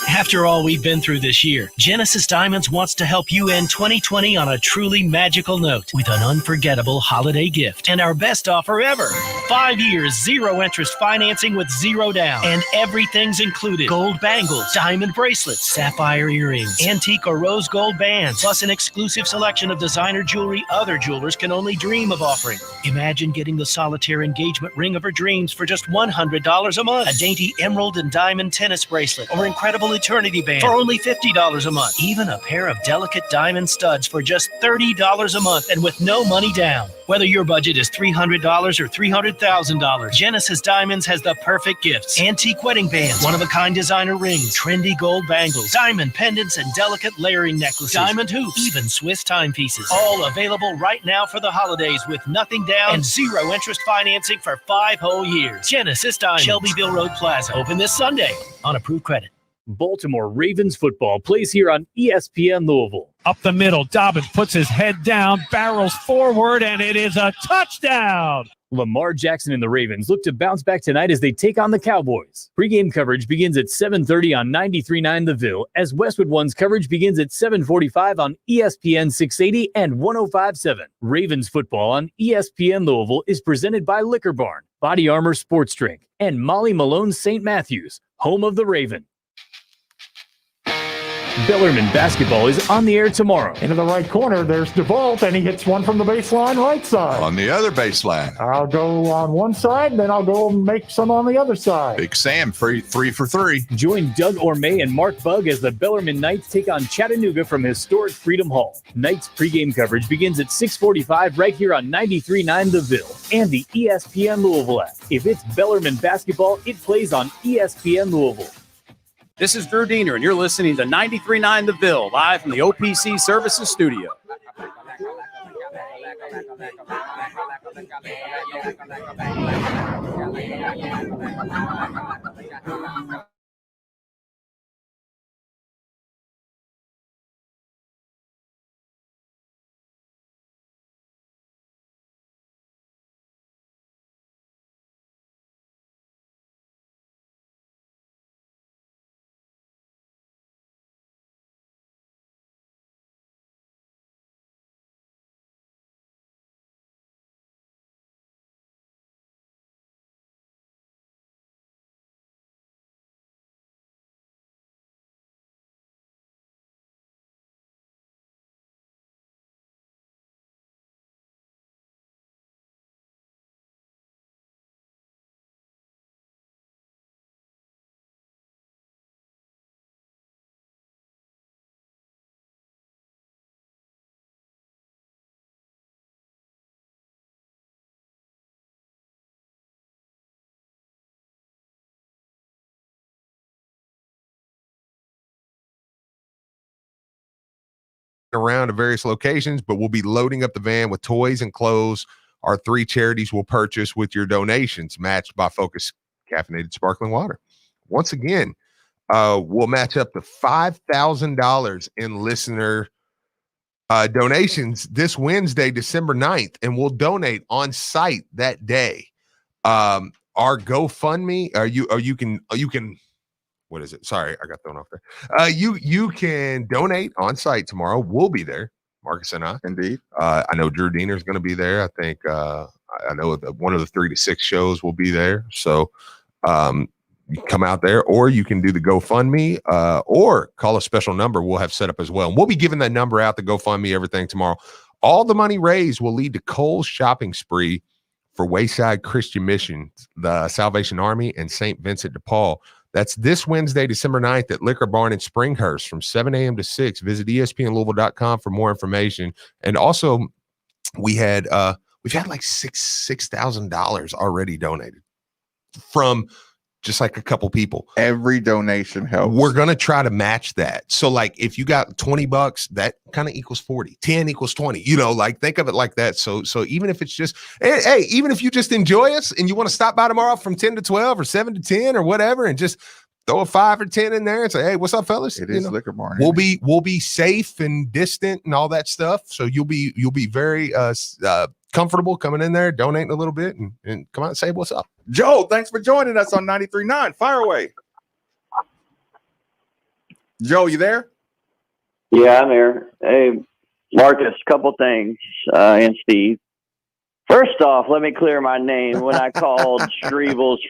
After all we've been through this year, Genesis Diamonds wants to help you end 2020 on a truly magical note with an unforgettable holiday gift and our best offer ever. 5 years, 0 interest financing with 0 down. And everything's included. Gold bangles, diamond bracelets, sapphire earrings, antique or rose gold bands, plus an exclusive selection of designer jewelry other jewelers can only dream of offering. Imagine getting the solitaire engagement ring of her dreams for just $100 a month. A dainty emerald and diamond tennis bracelet or incredible Eternity Band for only $50 a month. Even a pair of delicate diamond studs for just $30 a month and with no money down. Whether your budget is $300 or $300,000, Genesis Diamonds has the perfect gifts. Antique wedding bands, one-of-a-kind designer rings, trendy gold bangles, diamond pendants, and delicate layering necklaces, diamond hoops, even Swiss timepieces. All available right now for the holidays with nothing down and zero interest financing for 5 whole years. Genesis Diamonds, Shelbyville Road Plaza. Open this Sunday on approved credit. Baltimore Ravens football plays here on ESPN Louisville. Up the middle, Dobbins puts his head down, barrels forward, and it is a touchdown. Lamar Jackson and the Ravens look to bounce back tonight as they take on the Cowboys. Pre-game coverage begins at 7:30 on 93.9 The Ville, as Westwood One's coverage begins at 7:45 on ESPN 680 and 105.7. Ravens football on ESPN Louisville is presented by Liquor Barn, Body Armor Sports Drink, and Molly Malone St. Matthews, home of the Raven. Bellarmine basketball is on the air tomorrow. Into the right corner, there's DeVault, and he hits one from the baseline right side. On the other baseline. I'll go on one side, and then I'll go make some on the other side. Big Sam, 3 for 3. Join Doug Orme and Mark Bugg as the Bellarmine Knights take on Chattanooga from historic Freedom Hall. Knights pregame coverage begins at 6:45 right here on 93.9 The Ville and the ESPN Louisville app. If it's Bellarmine basketball, it plays on ESPN Louisville. This is Drew Diener, and you're listening to 93.9 The Ville, live from the OPC Services Studio. Around to various locations, but we'll be loading up the van with toys and clothes. Our 3 charities will purchase with your donations, matched by Focus Caffeinated Sparkling Water. Once again, we'll match up to $5,000 in listener donations this Wednesday, December 9th, and we'll donate on site that day. Our GoFundMe, you can. What is it? Sorry, I got thrown off there. You can donate on site tomorrow. We'll be there, Marcus and I. Indeed. I know Drew Diener is going to be there. I think I know one of the 3 to 6 shows will be there. So you can come out there, or you can do the GoFundMe, or call a special number we'll have set up as well. And we'll be giving that number out, the GoFundMe, everything tomorrow. All the money raised will lead to Cole's shopping spree for Wayside Christian Mission, the Salvation Army, and St. Vincent de Paul. That's this Wednesday, December 9th at Liquor Barn in Springhurst from 7 a.m. to 6. Visit ESPNLouisville.com for more information. And also, we've had like $6,000 already donated from just like a couple people. Every donation helps. We're going to try to match that. So like if you got $20, that kind of equals 40, 10 equals 20, like think of it like that. So even if it's just, hey, even if you just enjoy us and you want to stop by tomorrow from 10 to 12 or 7 to 10 or whatever, and just throw a 5 or 10 in there and say, hey, what's up, fellas? It is Liquor Barn. We'll be safe and distant and all that stuff. So you'll be very comfortable coming in there, donating a little bit, and come out and say what's up. Joe, thanks for joining us on 93.9. Fire away. Joe, you there? Yeah, I'm there. Hey, Marcus, couple things, and Steve. First off, let me clear my name when I called Strebel's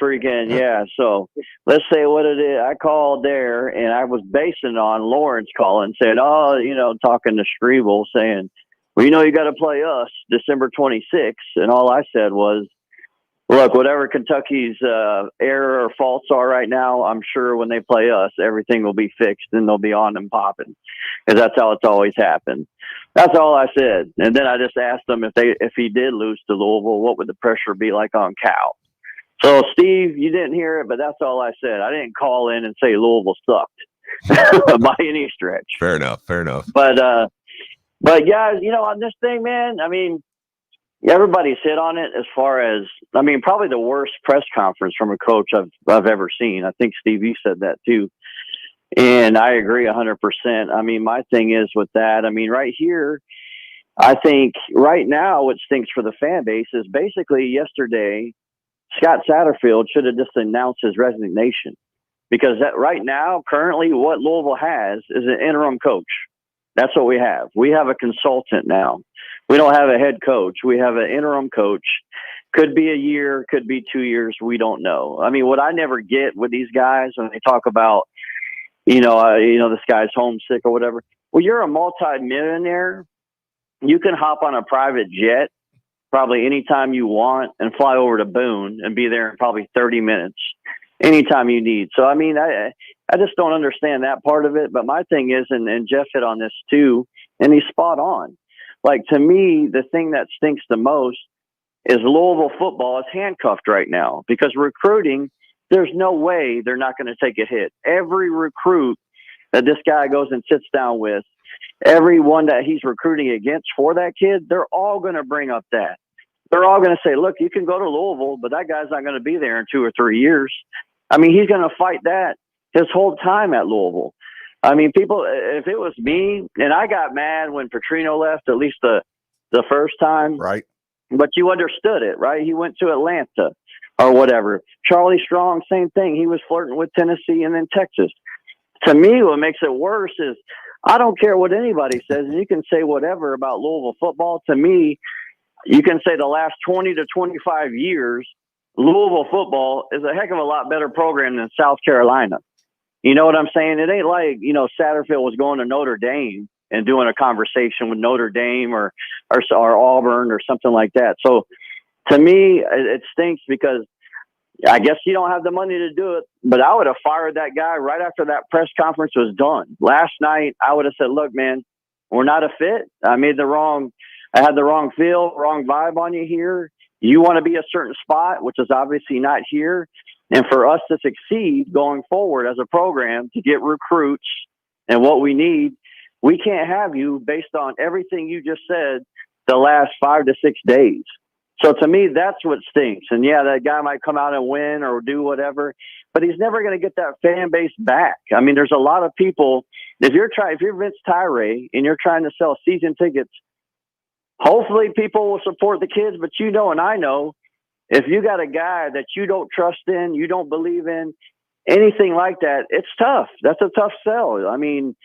so let's say what it is. I called there, and I was basing on Lawrence calling, said, talking to Strebel, saying, well, you got to play us December 26th. And all I said was, look, whatever Kentucky's error or faults are right now, I'm sure when they play us, everything will be fixed and they'll be on and popping, because that's how it's always happened. That's all I said. And then I just asked them if he did lose to Louisville, what would the pressure be like on Cal? So, Steve, you didn't hear it, but that's all I said. I didn't call in and say Louisville sucked by any stretch. Fair enough. Fair enough. But guys, on this thing, man, I mean, everybody's hit on it as far as, I mean, probably the worst press conference from a coach I've ever seen. I think, Steve, you said that too. And I agree 100%. I mean, my thing is with that, I mean, right here, I think right now what stinks for the fan base is basically yesterday, Scott Satterfield should have just announced his resignation, because that right now, currently what Louisville has is an interim coach. That's what we have. We have a consultant now. We don't have a head coach. We have an interim coach. Could be a year, could be 2 years. We don't know. I mean, what I never get with these guys when they talk about, this guy's homesick or whatever. Well, you're a multi-millionaire. You can hop on a private jet probably anytime you want and fly over to Boone and be there in probably 30 minutes anytime you need. So, I mean, I just don't understand that part of it. But my thing is, and Jeff hit on this too, and he's spot on. Like, to me, the thing that stinks the most is Louisville football is handcuffed right now, because recruiting, there's no way they're not going to take a hit. Every recruit that this guy goes and sits down with, everyone that he's recruiting against for that kid, they're all going to bring up that. They're all going to say, look, you can go to Louisville, but that guy's not going to be there in 2 or 3 years. I mean, he's going to fight that his whole time at Louisville. I mean, people, if it was me, and I got mad when Petrino left, at least the first time. Right. But you understood it, right? He went to Atlanta or whatever. Charlie Strong, same thing. He was flirting with Tennessee and then Texas. To me, what makes it worse is I don't care what anybody says, and you can say whatever about Louisville football. To me, you can say the last 20 to 25 years, Louisville football is a heck of a lot better program than South Carolina. You know what I'm saying? It ain't like, Satterfield was going to Notre Dame and doing a conversation with Notre Dame or Auburn or something like that. So to me, it stinks, because I guess you don't have the money to do it, but I would have fired that guy right after that press conference was done. Last night, I would have said, look, man, we're not a fit. I had the wrong feel, wrong vibe on you here. You want to be a certain spot, which is obviously not here. And for us to succeed going forward as a program, to get recruits and what we need, we can't have you based on everything you just said the last 5 to 6 days. So to me, that's what stinks. And yeah, that guy might come out and win or do whatever, but he's never going to get that fan base back. I mean, there's a lot of people. If you're Vince Tyree and you're trying to sell season tickets, hopefully people will support the kids. But and I know, if you got a guy that you don't trust in, you don't believe in, anything like that, it's tough. That's a tough sell. I mean,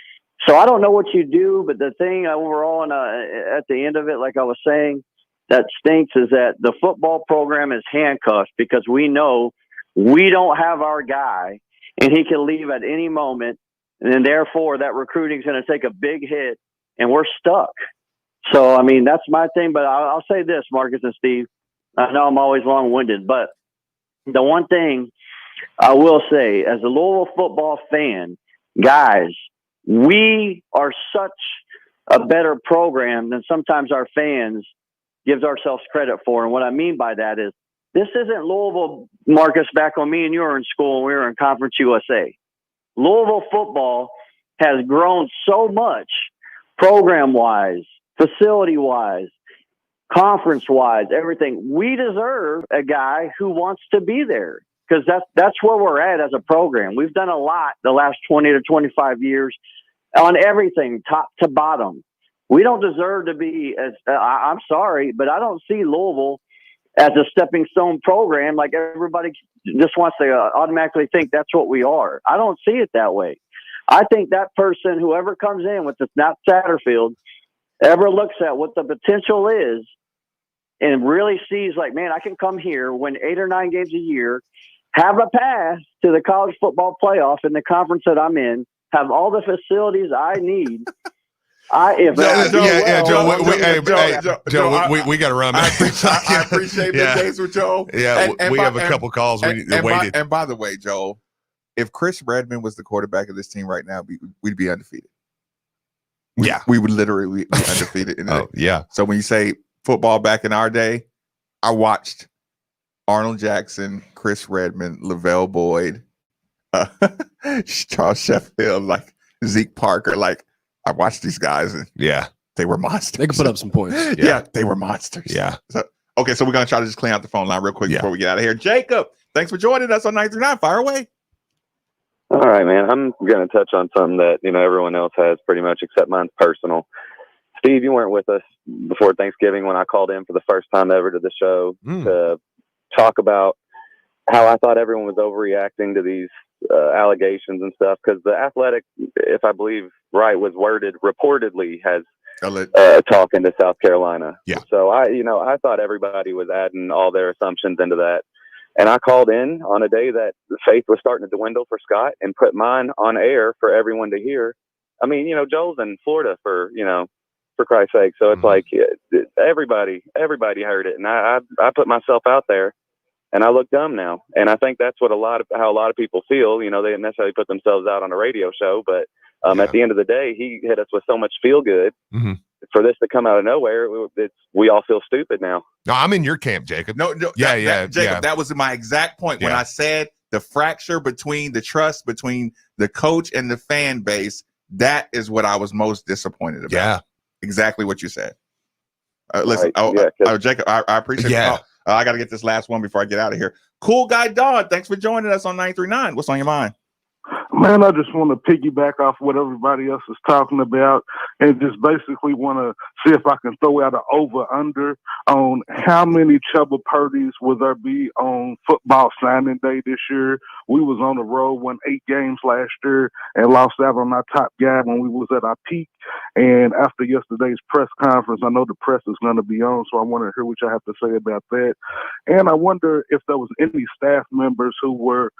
so I don't know what you do, but the thing overall, at the end of it, like I was saying, that stinks is that the football program is handcuffed, because we know we don't have our guy and he can leave at any moment. And therefore that recruiting is going to take a big hit and we're stuck. So, I mean, that's my thing, but I'll say this, Marcus and Steve, I know I'm always long-winded, but the one thing I will say, as a Louisville football fan, guys, we are such a better program than sometimes our fans gives ourselves credit for. And what I mean by that is, this isn't Louisville, Marcus, back when me and you were in school and we were in Conference USA. Louisville football has grown so much, program-wise, facility-wise, conference-wise, everything. We deserve a guy who wants to be there, because that's where we're at as a program. We've done a lot the last 20 to 25 years on everything, top to bottom. We don't deserve to be I'm sorry, but I don't see Louisville as a stepping stone program. Like, everybody just wants to automatically think that's what we are. I don't see it that way. I think that person, whoever comes in with the not Satterfield, ever looks at what the potential is and really sees, like, man, I can come here, win 8 or 9 games a year, have a path to the college football playoff in the conference that I'm in, have all the facilities I need, Joe, we got to run. I appreciate the days with Joe. Yeah, we have a couple calls. We waited. And by the way, Joe, if Chris Redman was the quarterback of this team right now, we'd be undefeated. We would literally be undefeated. Yeah. So when you say football back in our day, I watched Arnold Jackson, Chris Redman, LaVelle Boyd, Charles Sheffield, like Zeke Parker. Like, I watched these guys, and they were monsters. They could put up some points. Yeah, they were monsters. Yeah. So, okay, so we're gonna try to just clean out the phone line real quick before we get out of here. Jacob, thanks for joining us on 939. Fire away. All right, man. I'm going to touch on something that, everyone else has pretty much, except mine's personal. Steve, you weren't with us before Thanksgiving when I called in for the first time ever to the show to talk about how I thought everyone was overreacting to these allegations and stuff, because the Athletic, if I believe right, was worded reportedly has talking to South Carolina. Yeah. So I thought everybody was adding all their assumptions into that. And I called in on a day that the faith was starting to dwindle for Scott and put mine on air for everyone to hear. I mean, Joel's in Florida for Christ's sake. So it's like everybody heard it. And I put myself out there and I look dumb now. And I think that's what how a lot of people feel. They didn't necessarily put themselves out on a radio show, but at the end of the day, he hit us with so much feel good. Mm-hmm. For this to come out of nowhere, we all feel stupid now. No, I'm in your camp, Jacob. No, Jacob, that was my exact point when I said the fracture between the trust between the coach and the fan base. That is what I was most disappointed about. Yeah, exactly what you said. Listen, Jacob, I appreciate it. I got to get this last one before I get out of here. Cool Guy Don, thanks for joining us on 939. What's on your mind? Man, I just want to piggyback off what everybody else is talking about and just basically want to see if I can throw out an over-under on how many Chuba Purdy's will there be on football signing day this year. We was on the road, won 8 games last year, and lost out on our top guy when we was at our peak. And after yesterday's press conference, I know the press is going to be on, so I want to hear what you have to say about that. And I wonder if there was any staff members who were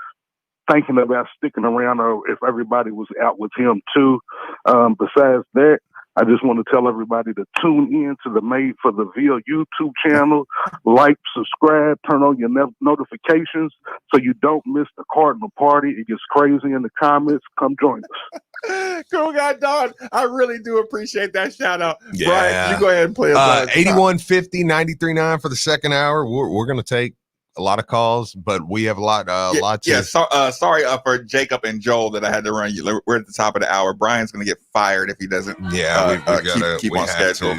thinking about sticking around, or if everybody was out with him too. Besides that, I just want to tell everybody to tune in to the Made for the Ville YouTube channel, like, subscribe, turn on your notifications so you don't miss the Cardinal party. It gets crazy in the comments. Come join us. Cool Guy Don, I really do appreciate that shout out. Yeah. Brian, you go ahead and play 8150 93.9 for the second hour. We're going to take a lot of calls, but we have a lot. Sorry for Jacob and Joel that I had to run you. We're at the top of the hour. Brian's going to get fired if he doesn't. Yeah, we gotta keep on schedule.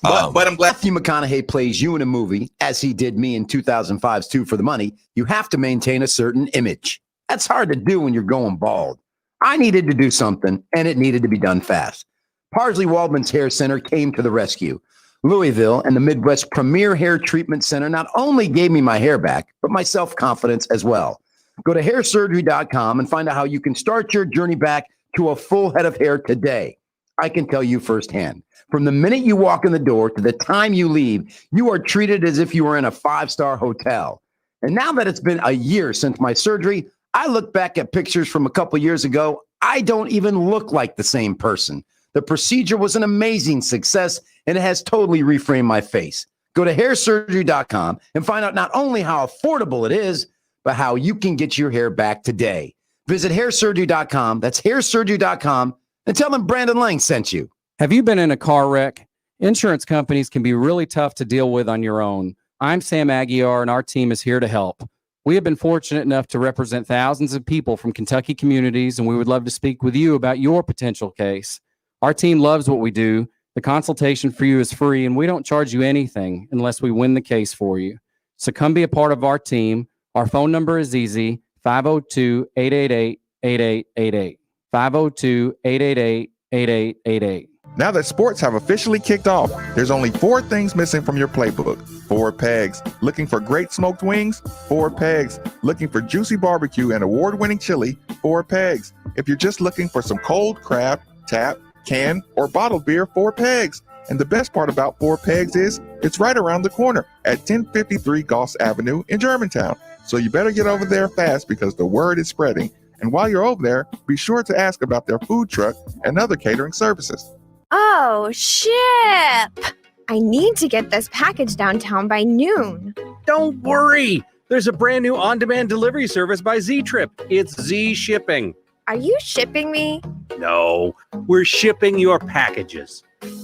But I'm glad Matthew McConaughey plays you in a movie, as he did me in 2005's Two for the Money. You have to maintain a certain image. That's hard to do when you're going bald. I needed to do something, and it needed to be done fast. Parsley Waldman's Hair Center came to the rescue. Louisville and the Midwest Premier Hair Treatment Center not only gave me my hair back, but my self-confidence as well. Go to hairsurgery.com and find out how you can start your journey back to a full head of hair today. I can tell you firsthand, from the minute you walk in the door to the time you leave, you are treated as if you were in a 5-star hotel. And now that it's been a year since my surgery, I look back at pictures from a couple years ago. I don't even look like the same person. The procedure was an amazing success, and it has totally reframed my face. Go to hairsurgery.com and find out not only how affordable it is, but how you can get your hair back today. Visit hairsurgery.com. That's hairsurgery.com, and tell them Brandon Lang sent you. Have you been in a car wreck? Insurance companies can be really tough to deal with on your own. I'm Sam Aguiar, and our team is here to help. We have been fortunate enough to represent thousands of people from Kentucky communities, and we would love to speak with you about your potential case. Our team loves what we do. The consultation for you is free, and we don't charge you anything unless we win the case for you. So come be a part of our team. Our phone number is easy, 502-888-8888. 502-888-8888. Now that sports have officially kicked off, there's only 4 things missing from your playbook. 4 pegs. Looking for great smoked wings? 4 pegs. Looking for juicy barbecue and award-winning chili? 4 pegs. If you're just looking for some cold crab, tap, can, or bottled beer, 4 pegs. And the best part about 4 pegs is it's right around the corner at 1053 Goss Avenue in Germantown. So you better get over there fast because the word is spreading. And while you're over there, be sure to ask about their food truck and other catering services. Oh, ship! I need to get this package downtown by noon. Don't worry. There's a brand new on-demand delivery service by Z-Trip. It's Z-Shipping. Are you shipping me? No, we're shipping your packages.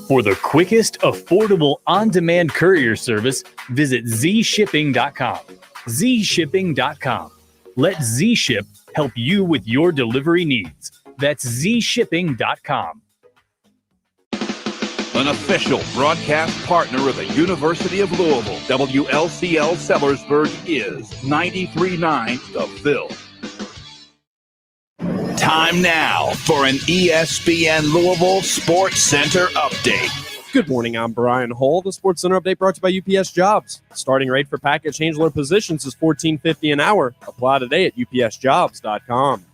For the quickest, affordable, on-demand courier service, visit zshipping.com. zshipping.com. Let Z-Ship help you with your delivery needs. That's zshipping.com. An official broadcast partner of the University of Louisville, WLCL Sellersburg is 93.9 The Ville. Time now for an ESPN Louisville Sports Center update. Good morning, I'm Brian Hull. The Sports Center update brought to you by UPS Jobs. Starting rate for package handler positions is $14.50 an hour. Apply today at upsjobs.com.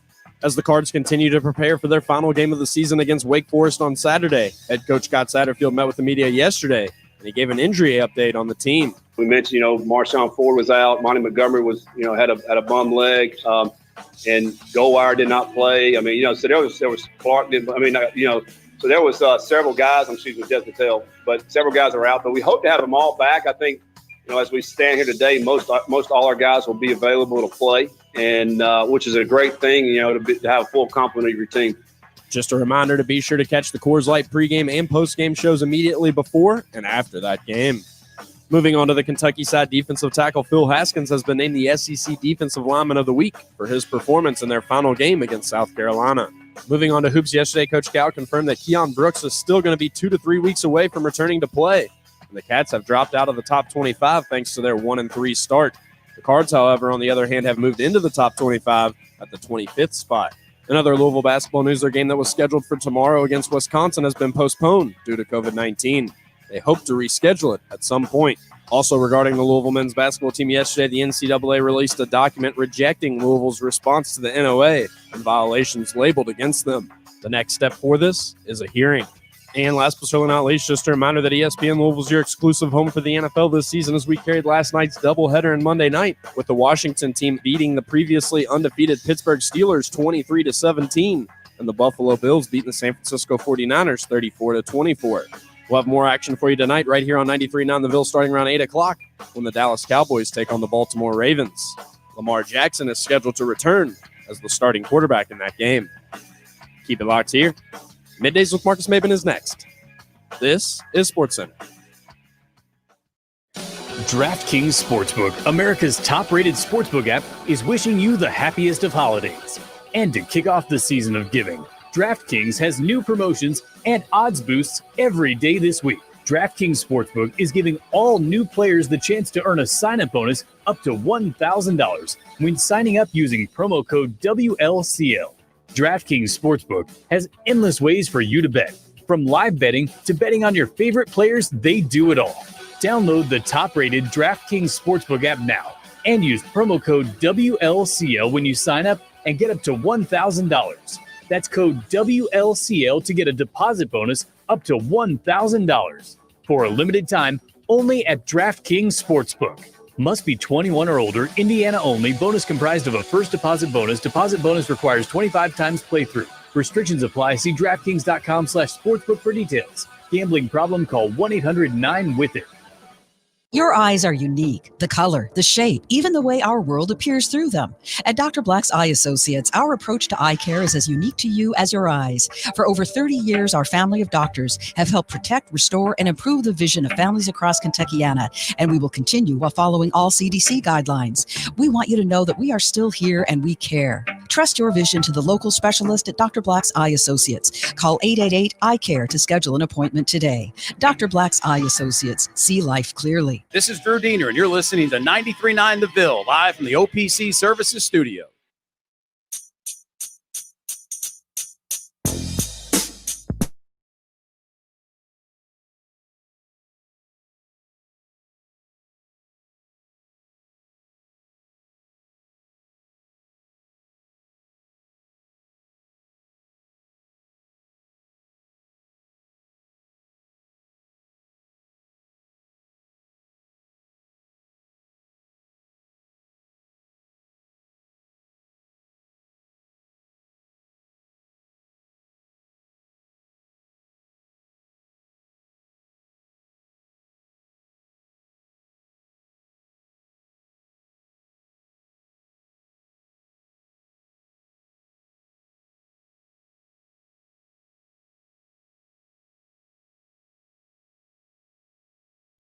As the Cards continue to prepare for their final game of the season against Wake Forest on Saturday, head coach Scott Satterfield met with the media yesterday, and he gave an injury update on the team. We mentioned, Marshawn Ford was out. Monty Montgomery was, had a bum leg. And Goldwire did not play. So there was Clark. So there was several guys. I'm excuse me, Des Patel, but several guys are out. But we hope to have them all back. I think, as we stand here today, most all our guys will be available to play, and which is a great thing. To have a full complement of your team. Just a reminder to be sure to catch the Coors Light pregame and postgame shows immediately before and after that game. Moving on to the Kentucky side, defensive tackle Phil Haskins has been named the SEC Defensive Lineman of the Week for his performance in their final game against South Carolina. Moving on to hoops, yesterday, Coach Cal confirmed that Keon Brooks is still going to be 2 to 3 weeks away from returning to play. And the Cats have dropped out of the top 25 thanks to their 1-3 start. The Cards, however, on the other hand, have moved into the top 25 at the 25th spot. Another Louisville basketball news, their game that was scheduled for tomorrow against Wisconsin has been postponed due to COVID-19. They hope to reschedule it at some point. Also, regarding the Louisville men's basketball team yesterday, the NCAA released a document rejecting Louisville's response to the NOA and violations labeled against them. The next step for this is a hearing. And last but certainly not least, just a reminder that ESPN Louisville is your exclusive home for the NFL this season, as we carried last night's doubleheader on Monday night with the Washington team beating the previously undefeated Pittsburgh Steelers 23-17 and the Buffalo Bills beating the San Francisco 49ers 34-24. We'll have more action for you tonight right here on 93.9 The Ville starting around 8 o'clock when the Dallas Cowboys take on the Baltimore Ravens. Lamar Jackson is scheduled to return as the starting quarterback in that game. Keep it locked here. Middays with Marcus Maben is next. This is SportsCenter. DraftKings Sportsbook, America's top-rated sportsbook app, is wishing you the happiest of holidays. And to kick off the season of giving, DraftKings has new promotions and odds boosts every day this week. DraftKings Sportsbook is giving all new players the chance to earn a sign-up bonus up to $1,000 when signing up using promo code WLCL. DraftKings Sportsbook has endless ways for you to bet. From live betting to betting on your favorite players, they do it all. Download the top-rated DraftKings Sportsbook app now and use promo code WLCL when you sign up and get up to $1,000. That's code WLCL to get a deposit bonus up to $1,000 for a limited time only at DraftKings Sportsbook. Must be 21 or older, Indiana only. Bonus comprised of a first deposit bonus. Deposit bonus requires 25 times playthrough. Restrictions apply. See DraftKings.com/sportsbook for details. Gambling problem? Call 1-800-9-WITH-IT. Your eyes are unique. The color, the shape, even the way our world appears through them. At Dr. Black's Eye Associates, our approach to eye care is as unique to you as your eyes. For over 30 years, our family of doctors have helped protect, restore, and improve the vision of families across Kentuckiana, and we will continue while following all CDC guidelines. We want you to know that we are still here and we care. Trust your vision to the local specialist at Dr. Black's Eye Associates. Call 888-EYE-CARE to schedule an appointment today. Dr. Black's Eye Associates. See life clearly. This is Drew Diener, and you're listening to 93.9 The Ville, live from the OPC Services Studio.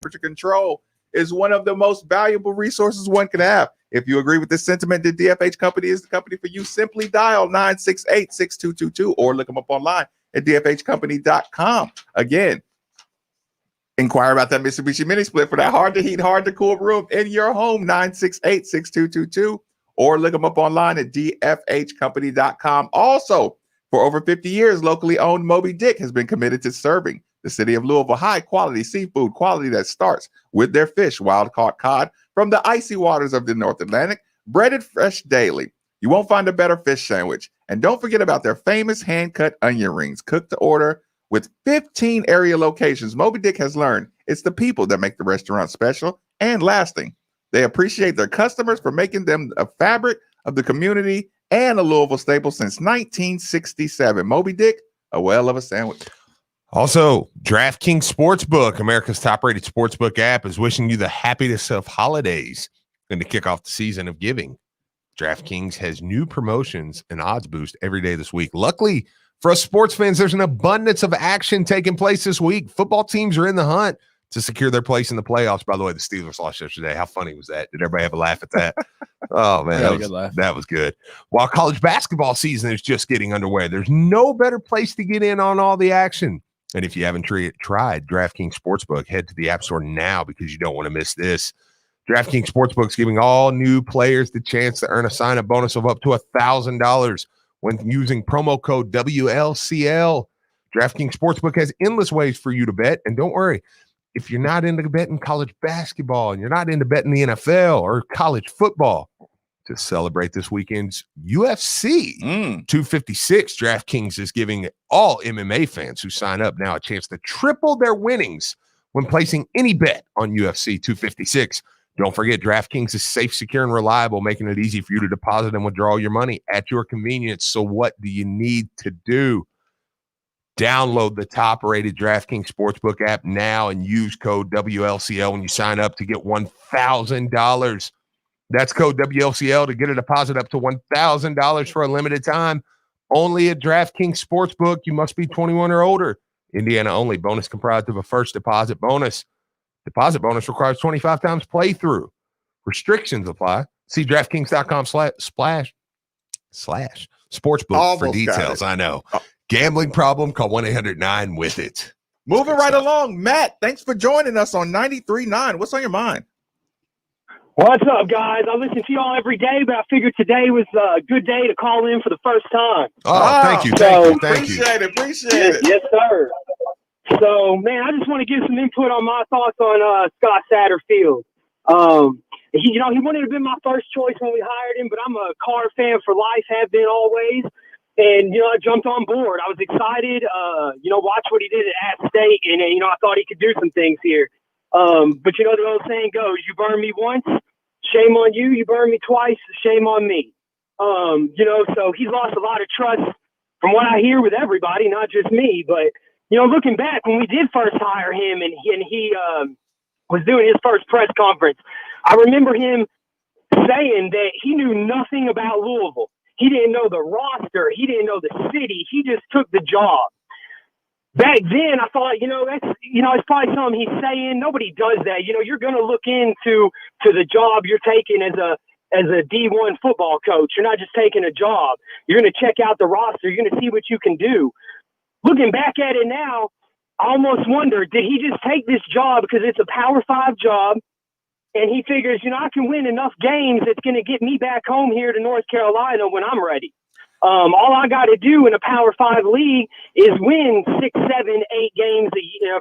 temperature control is one of the most valuable resources one can have. If you agree with this sentiment that DFH Company is the company for you, simply dial 968-6222 or look them up online at dfhcompany.com. Again, inquire about that Mitsubishi Mini Split for that hard to heat, hard to cool room in your home, 968-6222, or look them up online at dfhcompany.com. Also, for over 50 years, locally owned Moby Dick has been committed to serving the city of Louisville high-quality seafood, quality that starts with their fish, wild-caught cod from the icy waters of the North Atlantic, breaded fresh daily. You won't find a better fish sandwich. And don't forget about their famous hand-cut onion rings, cooked to order with 15 area locations. Moby Dick has learned it's the people that make the restaurant special and lasting. They appreciate their customers for making them a fabric of the community and a Louisville staple since 1967. Moby Dick, a whale of a sandwich. Also, DraftKings Sportsbook, America's top-rated sportsbook app, is wishing you the happiness of holidays and to kick off the season of giving. DraftKings has new promotions and odds boost every day this week. Luckily for us sports fans, there's an abundance of action taking place this week. Football teams are in the hunt to secure their place in the playoffs. By the way, the Steelers lost yesterday. How funny was that? Did everybody have a laugh at that? Oh, man, that was good. While college basketball season is just getting underway, there's no better place to get in on all the action. And if you haven't tried DraftKings Sportsbook, head to the App Store now because you don't want to miss this. DraftKings Sportsbook is giving all new players the chance to earn a sign-up bonus of up to $1,000 when using promo code WLCL. DraftKings Sportsbook has endless ways for you to bet. And don't worry, if you're not into betting college basketball and you're not into betting the NFL or college football, to celebrate this weekend's UFC 256, DraftKings is giving all MMA fans who sign up now a chance to triple their winnings when placing any bet on UFC 256. Don't forget, DraftKings is safe, secure, and reliable, making it easy for you to deposit and withdraw your money at your convenience. So what do you need to do? Download the top-rated DraftKings Sportsbook app now and use code WLCL when you sign up to get $1,000. That's code WLCL to get a deposit up to $1,000 for a limited time. Only at DraftKings Sportsbook. You must be 21 or older. Indiana only. Bonus comprised of a first deposit bonus. Deposit bonus requires 25 times playthrough. Restrictions apply. See DraftKings.com/sportsbook for details. I know. Gambling problem? Call 1-800-9-WITH-IT. Moving right along. Matt, thanks for joining us on 93.9. What's on your mind? What's up, guys? I listen to y'all every day, but I figured today was a good day to call in for the first time. Oh, thank you. Appreciate it. Yes, sir. So, man, I just want to give some input on my thoughts on Scott Satterfield. He wouldn't have been my first choice when we hired him, but I'm a Carr fan for life, have been always. And, I jumped on board. I was excited, watch what he did at App State, and, I thought he could do some things here. But the old saying goes, you burn me once, shame on you. You burn me twice, shame on me. So he's lost a lot of trust from what I hear with everybody, not just me. But, looking back when we did first hire him and he was doing his first press conference, I remember him saying that he knew nothing about Louisville. He didn't know the roster. He didn't know the city. He just took the job. Back then, I thought, it's probably something he's saying. Nobody does that. You're going to look into the job you're taking as a D1 football coach. You're not just taking a job. You're going to check out the roster. You're going to see what you can do. Looking back at it now, I almost wonder, did he just take this job because it's a Power 5 job, and he figures, I can win enough games that's going to get me back home here to North Carolina when I'm ready. All I got to do in a Power 5 league is win 6, 7, 8 games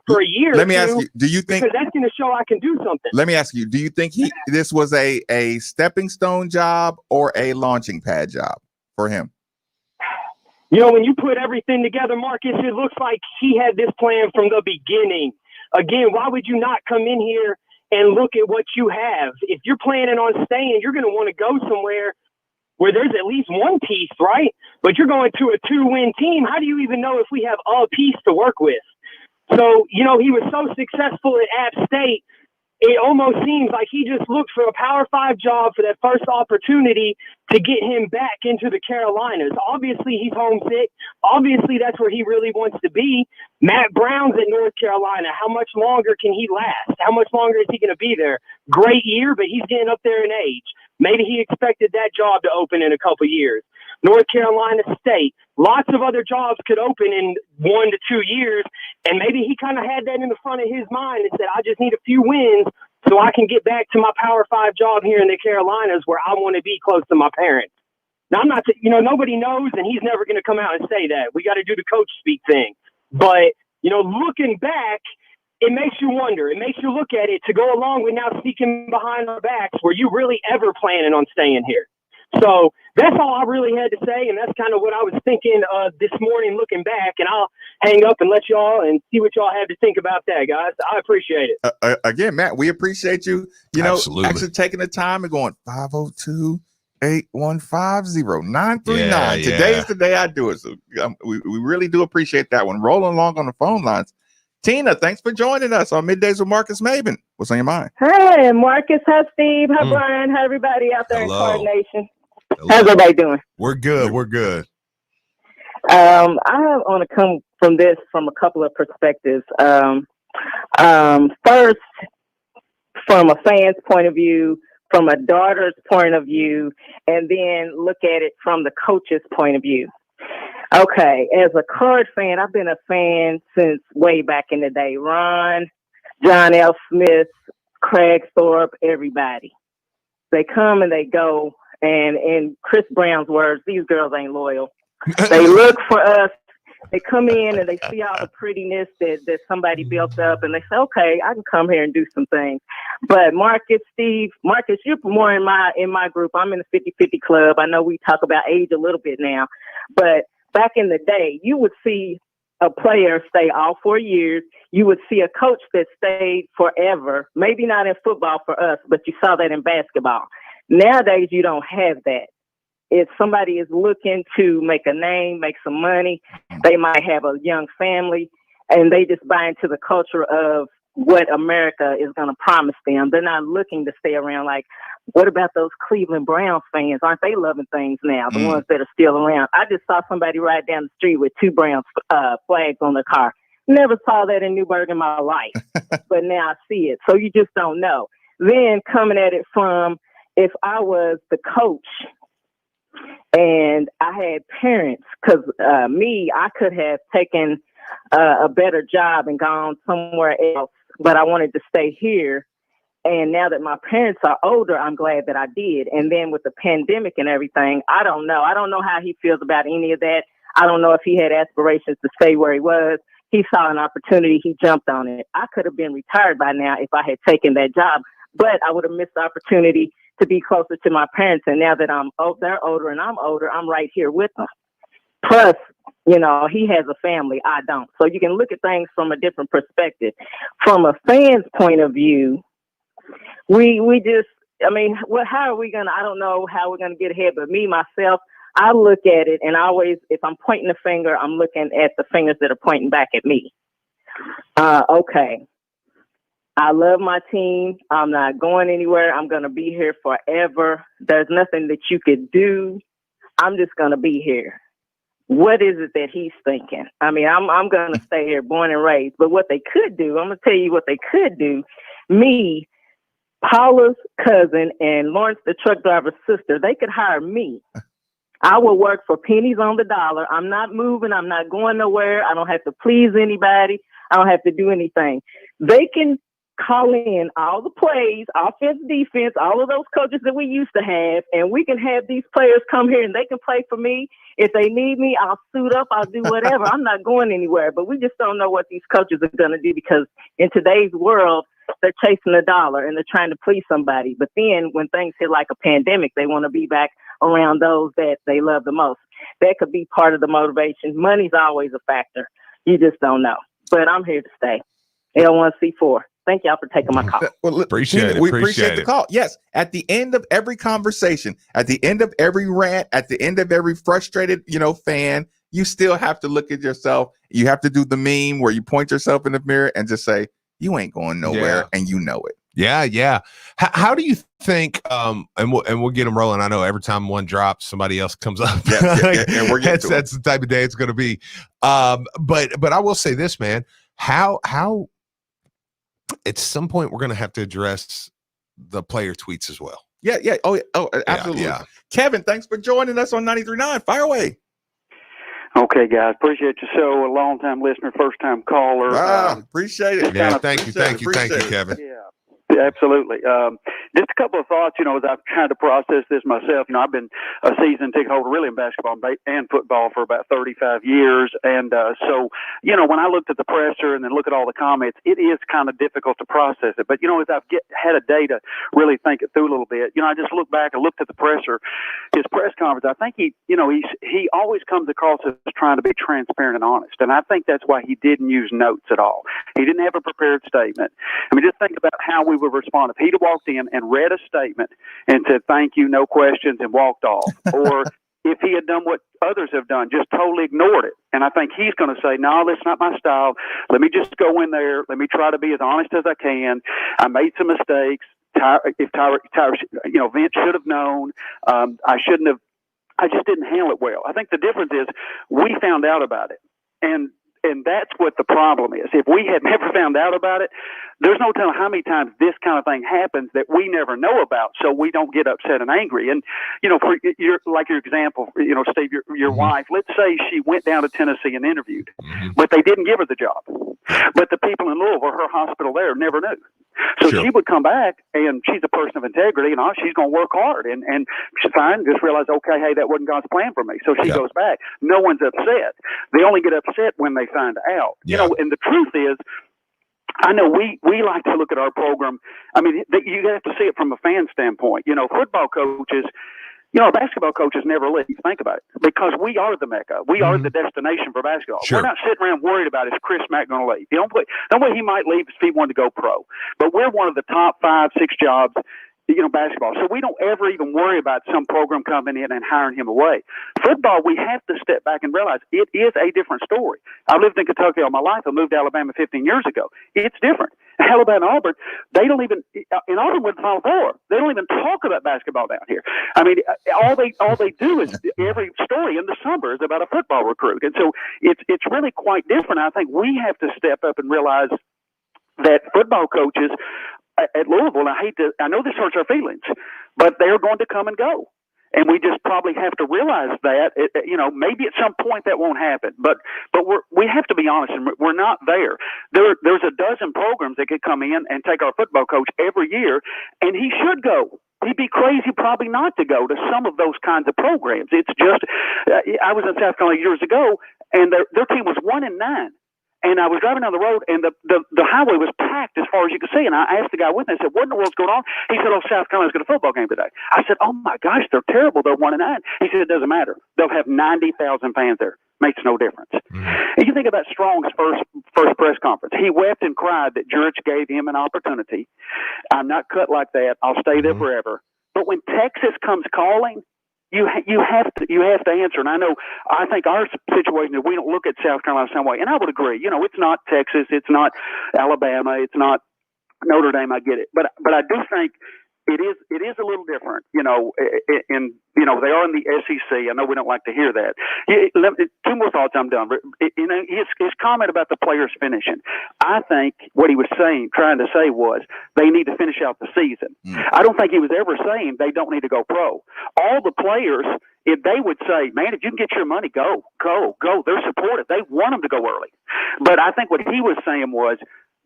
for a year. Let me ask you, do you think, because that's going to show I can do something. Let me ask you, do you think this was a stepping stone job or a launching pad job for him? When you put everything together, Marcus, it looks like he had this plan from the beginning. Again, why would you not come in here and look at what you have? If you're planning on staying, you're going to want to go somewhere where there's at least one piece, right? But you're going to a 2-win team. How do you even know if we have a piece to work with? So, he was so successful at App State, it almost seems like he just looked for a Power 5 job for that first opportunity to get him back into the Carolinas. Obviously, he's homesick. Obviously, that's where he really wants to be. Matt Brown's at North Carolina. How much longer can he last? How much longer is he going to be there? Great year, but he's getting up there in age. Maybe he expected that job to open in a couple years. North Carolina State, lots of other jobs could open in 1 to 2 years, and maybe he kind of had that in the front of his mind and said, I just need a few wins so I can get back to my Power 5 job here in the Carolinas where I want to be close to my parents. Now, I'm not, nobody knows, and he's never going to come out and say that. We got to do the coach speak thing. But, looking back, it makes you wonder. It makes you look at it to go along with now sneaking behind our backs. Were you really ever planning on staying here? So that's all I really had to say, and that's kind of what I was thinking this morning looking back, and I'll hang up and let y'all and see what y'all have to think about that, guys. I appreciate it. Again, Matt, we appreciate you, Absolutely. actually taking the time and going 502-815-0939. Yeah. Today's the day I do it. So we really do appreciate that one. Rolling along on the phone lines. Tina, thanks for joining us on Middays with Marcus Maven. What's on your mind? Hey, Marcus. Hi, Steve. Hi, Brian. Hi, everybody out there Hello. in Card Nation. How's everybody doing? We're good. We're good. I want to come from this from a couple of perspectives. First, from a fan's point of view, from a daughter's point of view, and then look at it from the coach's point of view. Okay, as a Card fan, I've been a fan since way back in the day. Ron, John L. Smith, Craig Thorpe, everybody. They come and they go. And in Chris Brown's words, these girls ain't loyal. They look for us. They come in and they see all the prettiness that somebody built up, and they say, okay, I can come here and do some things. But Marcus, you're more in my group. I'm in the 50-50 club. I know we talk about age a little bit now, but back in the day, you would see a player stay all 4 years. You would see a coach that stayed forever. Maybe not in football for us, but you saw that in basketball. Nowadays, you don't have that. If somebody is looking to make a name, make some money, they might have a young family, and they just buy into the culture of what America is going to promise them. They're not looking to stay around. Like, what about those Cleveland Browns fans? Aren't they loving things now, the ones that are still around? I just saw somebody ride down the street with 2 Browns flags on their car. Never saw that in Newburgh in my life, but now I see it. So you just don't know. Then coming at it from, if I was the coach and I had parents, because I could have taken a better job and gone somewhere else, but I wanted to stay here. And now that my parents are older, I'm glad that I did. And then with the pandemic and everything, I don't know. I don't know how he feels about any of that. I don't know if he had aspirations to stay where he was. He saw an opportunity. He jumped on it. I could have been retired by now if I had taken that job, but I would have missed the opportunity to be closer to my parents. And now that they're older and I'm older, I'm right here with them. Plus, he has a family. I don't. So you can look at things from a different perspective. From a fan's point of view, how are we going to, I don't know how we're going to get ahead, but me, myself, I look at it and always, if I'm pointing a finger, I'm looking at the fingers that are pointing back at me. Okay. I love my team. I'm not going anywhere. I'm going to be here forever. There's nothing that you could do. I'm just going to be here. What is it that he's thinking? I'm going to stay here, born and raised. But what they could do, I'm going to tell you what they could do. Me, Paula's cousin, and Lawrence, the truck driver's sister, they could hire me. I will work for pennies on the dollar. I'm not moving. I'm not going nowhere. I don't have to please anybody. I don't have to do anything. They can call in all the plays, offense, defense, all of those coaches that we used to have, and we can have these players come here and they can play for me. If they need me, I'll suit up. I'll do whatever. I'm not going anywhere, but we just don't know what these coaches are going to do, because in today's world, they're chasing a dollar and they're trying to please somebody. But then when things hit like a pandemic, they want to be back around those that they love the most. That could be part of the motivation. Money's always a factor. You just don't know. But I'm here to stay. L1C4. Thank y'all for taking my call. Well, appreciate it. We appreciate the call. Yes. At the end of every conversation, at the end of every rant, at the end of every frustrated, fan, you still have to look at yourself. You have to do the meme where you point yourself in the mirror and just say, you ain't going nowhere, and you know it. Yeah, yeah. How do you think? And we'll get them rolling. I know every time one drops, somebody else comes up. And we're getting that's the type of day it's going to be. But I will say this, man. How at some point we're going to have to address the player tweets as well. Yeah. Oh, absolutely. Yeah. Kevin, thanks for joining us on 93.9. Fire away. Okay, guys. Appreciate you. So, a long-time listener, first-time caller. Appreciate it. Yeah, thank you, Kevin. Yeah, absolutely. Just a couple of thoughts, as I've tried to process this myself. I've been a season ticket holder really in basketball and football for about 35 years. And so, when I looked at the presser and then look at all the comments, it is kind of difficult to process it. But, as I've had a day to really think it through a little bit, I just looked back and looked at the presser, his press conference. I think he always comes across as trying to be transparent and honest. And I think that's why he didn't use notes at all. He didn't have a prepared statement. I mean, just think about how we would respond if he'd have walked in and read a statement and said, thank you, no questions, and walked off. Or if he had done what others have done, just totally ignored it. And I think he's going to say, no, that's not my style. Let me just go in there. Let me try to be as honest as I can. I made some mistakes. Vince should have known. I shouldn't have. I just didn't handle it well. I think the difference is we found out about it. And that's what the problem is. If we had never found out about it, there's no telling how many times this kind of thing happens that we never know about, so we don't get upset and angry. And, for your example, Steve, your wife, let's say she went down to Tennessee and interviewed, but they didn't give her the job. But the people in Louisville, her hospital there, never knew. So she would come back, and she's a person of integrity, and she's going to work hard. And she's fine, just realize, okay, hey, that wasn't God's plan for me. So she goes back. No one's upset. They only get upset when they find out. And the truth is, I know we like to look at our program. I mean, you have to see it from a fan standpoint. Football coaches, basketball coaches never leave. Think about it, because we are the Mecca. We are the destination for basketball. We're not sitting around worried about is Chris Mack going to leave. The only way he might leave is if he wanted to go pro. But we're one of the top 5-6 jobs, basketball. So we don't ever even worry about some program coming in and hiring him away. Football, we have to step back and realize it is a different story. I lived in Kentucky all my life. I moved to Alabama 15 years ago. It's different. Alabama and Auburn, they don't even, in Auburn with the Final Four, they don't even talk about basketball down here. I mean, all they do is every story in the summer is about a football recruit. And so it's really quite different. I think we have to step up and realize that football coaches at Louisville, and I know this hurts our feelings, but they're going to come and go. And we just probably have to realize that, maybe at some point that won't happen, but we have to be honest, and we're not there. There's a dozen programs that could come in and take our football coach every year, and he should go. He'd be crazy probably not to go to some of those kinds of programs. It's just, I was in South Carolina years ago, and their team was 1-9. And I was driving down the road, and the highway was packed as far as you could see. And I asked the guy with me, I said, what in the world's going on? He said, South Carolina's got a football game today. I said, oh, my gosh, they're terrible. They're 1-9. He said, it doesn't matter. They'll have 90,000 fans there. Makes no difference. And you think about Strong's first press conference. He wept and cried that Jurich gave him an opportunity. I'm not cut like that. I'll stay there forever. But when Texas comes calling, you have to answer. And I think our situation is we don't look at South Carolina the same way. And I would agree. It's not Texas, it's not Alabama, it's not Notre Dame. I get it, but I do think it is a little different. They are in the SEC. I know we don't like to hear that. Two more thoughts. I'm done. His comment about the players finishing. I think what he was trying to say was they need to finish out the season. I don't think he was ever saying they don't need to go pro. All the players, if they would say, man, if you can get your money, go. They're supportive. They want them to go early. But I think what he was saying was,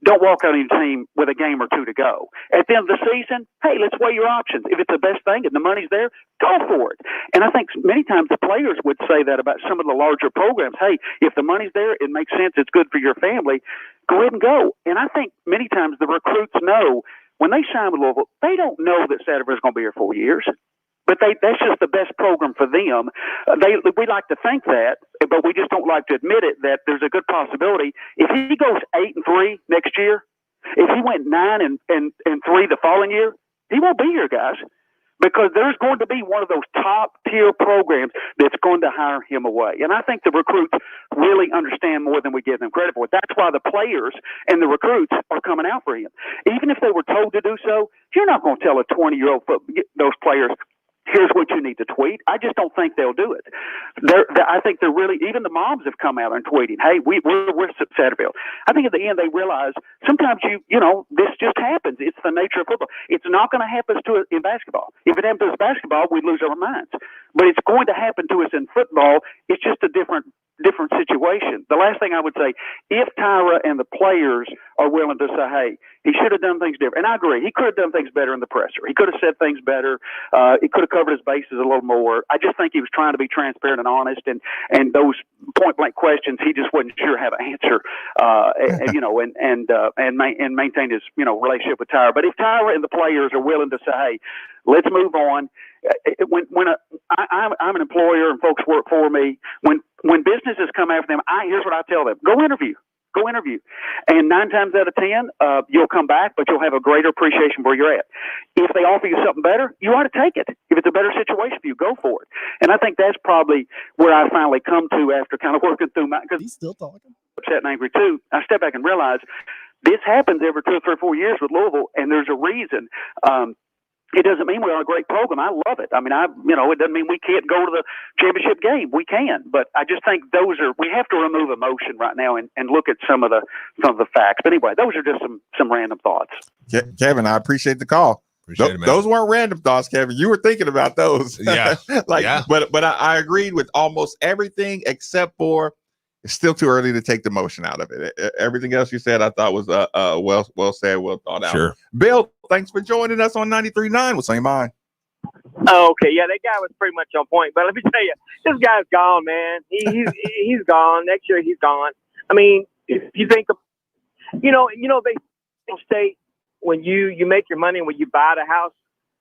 don't walk out on your team with a game or two to go. At the end of the season, hey, let's weigh your options. If it's the best thing and the money's there, go for it. And I think many times the players would say that about some of the larger programs. Hey, if the money's there, it makes sense, it's good for your family, go ahead and go. And I think many times the recruits know when they sign with Louisville, they don't know that Satterfield's going to be here 4 years. But that's just the best program for them. We like to think that, but we just don't like to admit it, that there's a good possibility. If he goes 8-3 next year, if he went 9-3 the following year, he won't be here, guys. because there's going to be one of those top-tier programs that's going to hire him away. And I think the recruits really understand more than we give them credit for. That's why the players and the recruits are coming out for him. Even if they were told to do so, you're not going to tell a 20-year-old those players, here's what you need to tweet. I just don't think they'll do it. I think they're really, even the moms have come out and tweeting, hey, we're Satterfield. I think at the end they realize sometimes this just happens. It's the nature of football. It's not going to happen to us in basketball. If it happens to us in basketball, we lose our minds. But it's going to happen to us in football. It's just a different situation. The last thing I would say, if Tyra and the players are willing to say, hey, he should have done things different. And I agree, he could have done things better in the presser. He could have said things better. He could have covered his bases a little more. I just think he was trying to be transparent and honest, and those point blank questions he just wasn't sure how to answer. And maintain his relationship with Tyra. But if Tyra and the players are willing to say, hey, let's move on. I'm an employer and folks work for me. When businesses come after them, here's what I tell them: go interview. And 9 times out of 10, you'll come back, but you'll have a greater appreciation where you're at. If they offer you something better, you ought to take it. If it's a better situation for you, go for it. And I think that's probably where I finally come to after kind of working through because he's still talking. Upset and angry too. I step back and realize this happens every 2 or 3 or 4 years with Louisville, and there's a reason. It doesn't mean we're a great program. I love it. I mean, it doesn't mean we can't go to the championship game. We can, but I just think we have to remove emotion right now and look at some of the facts. But anyway, those are just some random thoughts. Kevin, I appreciate the call. Those weren't random thoughts, Kevin. You were thinking about those. Yeah. But I agreed with almost everything except for it's still too early to take the motion out of it. Everything else you said, I thought was well said, well thought out. Sure. Bill, thanks for joining us on 93.9. What's on your mind? Oh, okay, yeah, that guy was pretty much on point. But let me tell you, this guy's gone, man. He's gone. Next year, he's gone. I mean, if you think of, they state when you make your money when you buy the house,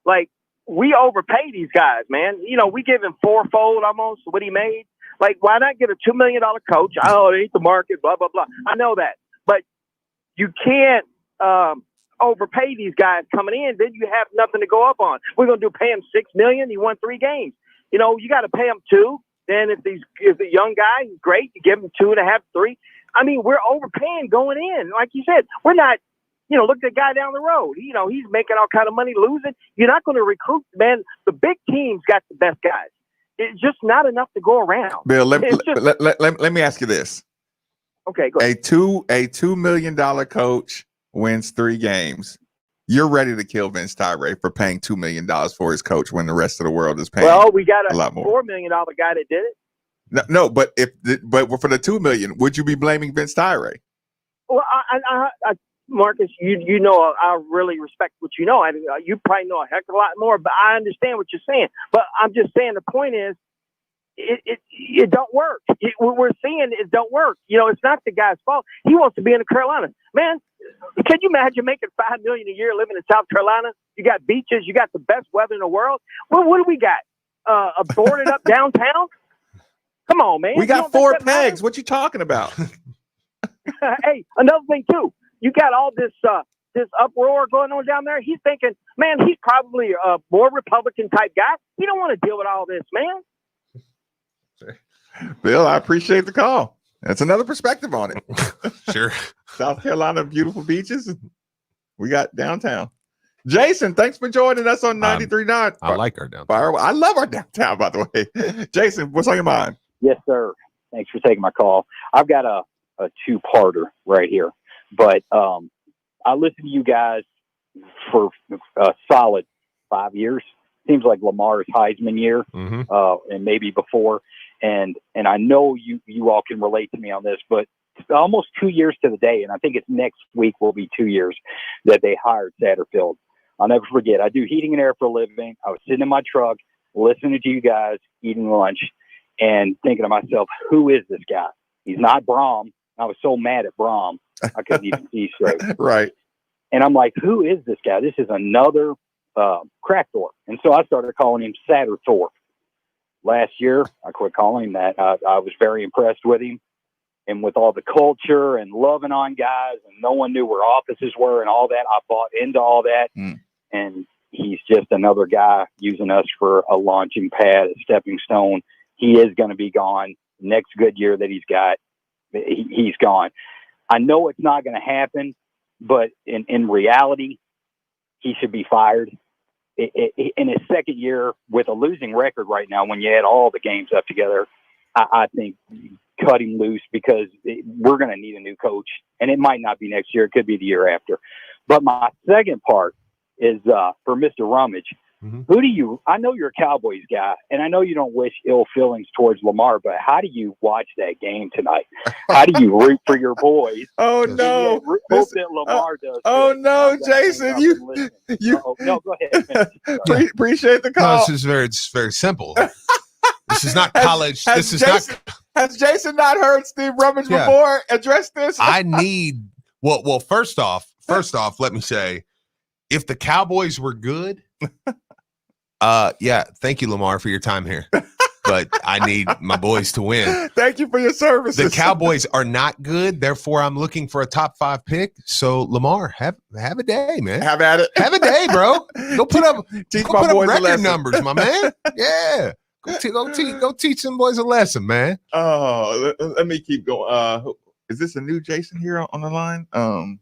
like we overpay these guys, man. We give him fourfold almost what he made. Like, why not get a $2 million coach? Oh, it ain't the market, blah, blah, blah. I know that. But you can't overpay these guys coming in. Then you have nothing to go up on. We're going to pay him $6 million. He won 3 games. You got to pay him 2. Then if a young guy, he's great. You give him 2.5, 3. I mean, we're overpaying going in. Like you said, we're not, look at the guy down the road. He's making all kind of money losing. You're not going to recruit, man. The big teams got the best guys. It's just not enough to go around. Bill, let me ask you this. Okay, go ahead. A $2 million coach wins 3 games. You're ready to kill Vince Tyra for paying $2 million for his coach when the rest of the world is paying. Well, we got a lot more. $4 million guy that did it. No, but but for the $2 million, would you be blaming Vince Tyra? Well, I Marcus, you know, I really respect what you know. You probably know a heck of a lot more, but I understand what you're saying. But I'm just saying the point is, it don't work. We're seeing it don't work. It's not the guy's fault. He wants to be in the Carolina. Man, can you imagine making $5 million a year living in South Carolina? You got beaches, you got the best weather in the world. Well, what do we got? A boarded up downtown? Come on, man. We got 4 pegs. What you talking about? Hey, another thing too. You got all this uproar going on down there. He's thinking, man, he's probably a more Republican type guy. He don't want to deal with all this, man. Bill, I appreciate the call. That's another perspective on it. Sure. South Carolina, beautiful beaches. We got downtown. Jason, thanks for joining us on 93.9. I like our downtown. I love our downtown, by the way. Jason, what's on your mind? Yes, sir. Thanks for taking my call. I've got a 2-parter right here. But I listened to you guys for a solid 5 years. Seems like Lamar's Heisman year, and maybe before. And I know you all can relate to me on this, but almost 2 years to the day, and I think it's next week will be 2 years that they hired Satterfield. I'll never forget. I do heating and air for a living. I was sitting in my truck, listening to you guys, eating lunch, and thinking to myself, who is this guy? He's not Brom. I was so mad at Brom. I couldn't even see straight. Right. And I'm like, who is this guy? This is another Crackthorpe. And so I started calling him Satterthorpe. Last year, I quit calling him that. I was very impressed with him and with all the culture and loving on guys, and no one knew where offices were and all that. I bought into all that. And he's just another guy using us for a launching pad, a stepping stone. He is going to be gone. Next good year that he's got, he's gone. I know it's not going to happen, but in reality, he should be fired. In his second year with a losing record right now, when you add all the games up together, I think cut him loose, because we're going to need a new coach, and it might not be next year. It could be the year after. But my second part is for Mr. Rummage. Mm-hmm. I know you're a Cowboys guy, and I know you don't wish ill feelings towards Lamar, but how do you watch that game tonight? How do you root for your boys? Oh, no. Hope that Lamar does. Oh, no, Jason. No, go ahead. Appreciate the call. No, it's very simple. This is not college. Has Jason not heard Steve Rummage before address this? I need well, first off, let me say, if the Cowboys were good, thank you, Lamar, for your time here. But I need my boys to win. Thank you for your services. The Cowboys are not good, therefore I'm looking for a top 5 pick. So Lamar, have a day, man. Have at it. Have a day, bro. Go put up record numbers, my man. Yeah. Go teach some boys a lesson, man. Oh, let me keep going. Is this a new Jason here on the line? I'm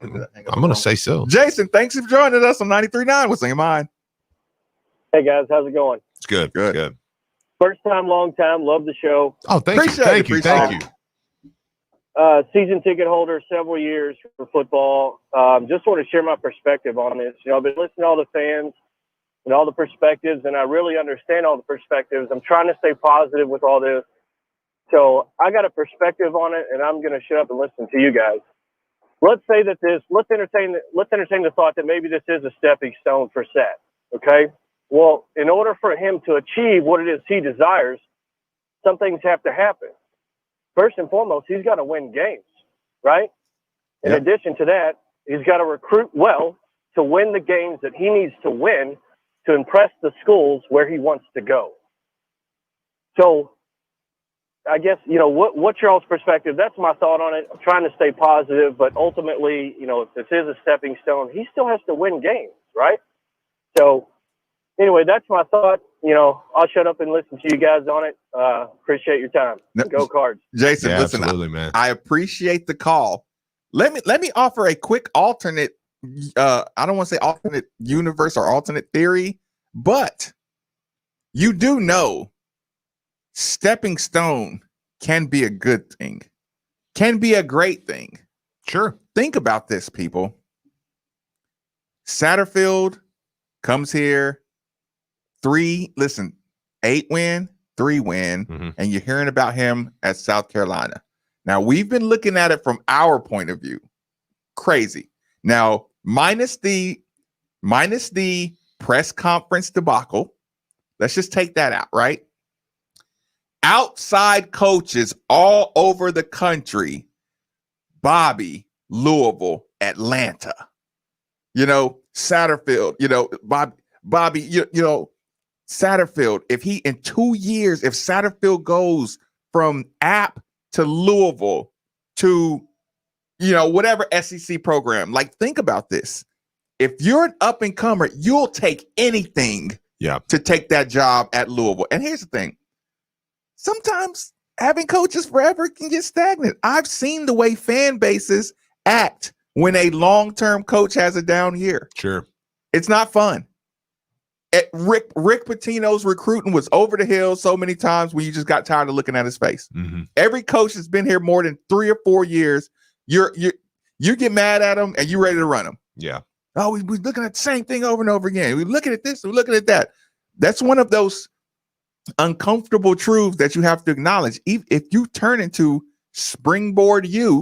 gonna say so. Jason, thanks for joining us on 93.9. What's on your mind? Hey guys, how's it going? It's good. Good. First time, long time. Love the show. Oh, thank you. Season ticket holder, several years for football. Just want to share my perspective on this. I've been listening to all the fans and all the perspectives, and I really understand all the perspectives. I'm trying to stay positive with all this. So I got a perspective on it, and I'm going to shut up and listen to you guys. Let's entertain the thought that maybe this is a stepping stone for Seth. Okay. Well, in order for him to achieve what it is he desires, some things have to happen. First and foremost, he's got to win games, right? In addition to that, he's got to recruit well to win the games that he needs to win to impress the schools where he wants to go. So I guess, what's your all's perspective? That's my thought on it. I'm trying to stay positive, but ultimately, if this is a stepping stone, he still has to win games, right? So anyway, that's my thought. I'll shut up and listen to you guys on it. Appreciate your time. Go Cards. Jason, listen, absolutely, man. I appreciate the call. Let me offer a quick alternate. I don't want to say alternate universe or alternate theory, but you do know stepping stone can be a good thing, can be a great thing. Sure. Think about this, people. Satterfield comes here, 8 win, 3 win, and you're hearing about him at South Carolina. Now, we've been looking at it from our point of view. Crazy. Now, minus the press conference debacle, let's just take that out, right? Outside coaches all over the country, Bobby, Louisville, Atlanta, Satterfield, Bobby, Satterfield, if he in 2 years, if Satterfield goes from App to Louisville to, whatever SEC program, think about this. If you're an up and comer, you'll take anything to take that job at Louisville. And here's the thing. Sometimes having coaches forever can get stagnant. I've seen the way fan bases act when a long-term coach has a down year. Sure. It's not fun. Rick Pitino's recruiting was over the hill so many times when you just got tired of looking at his face. Mm-hmm. Every coach that's been here more than 3 or 4 years, you get mad at him and you're ready to run him. Yeah. Oh, we're looking at the same thing over and over again. We're looking at this, we're looking at that. That's one of those uncomfortable truths that you have to acknowledge. If you turn into Springboard you're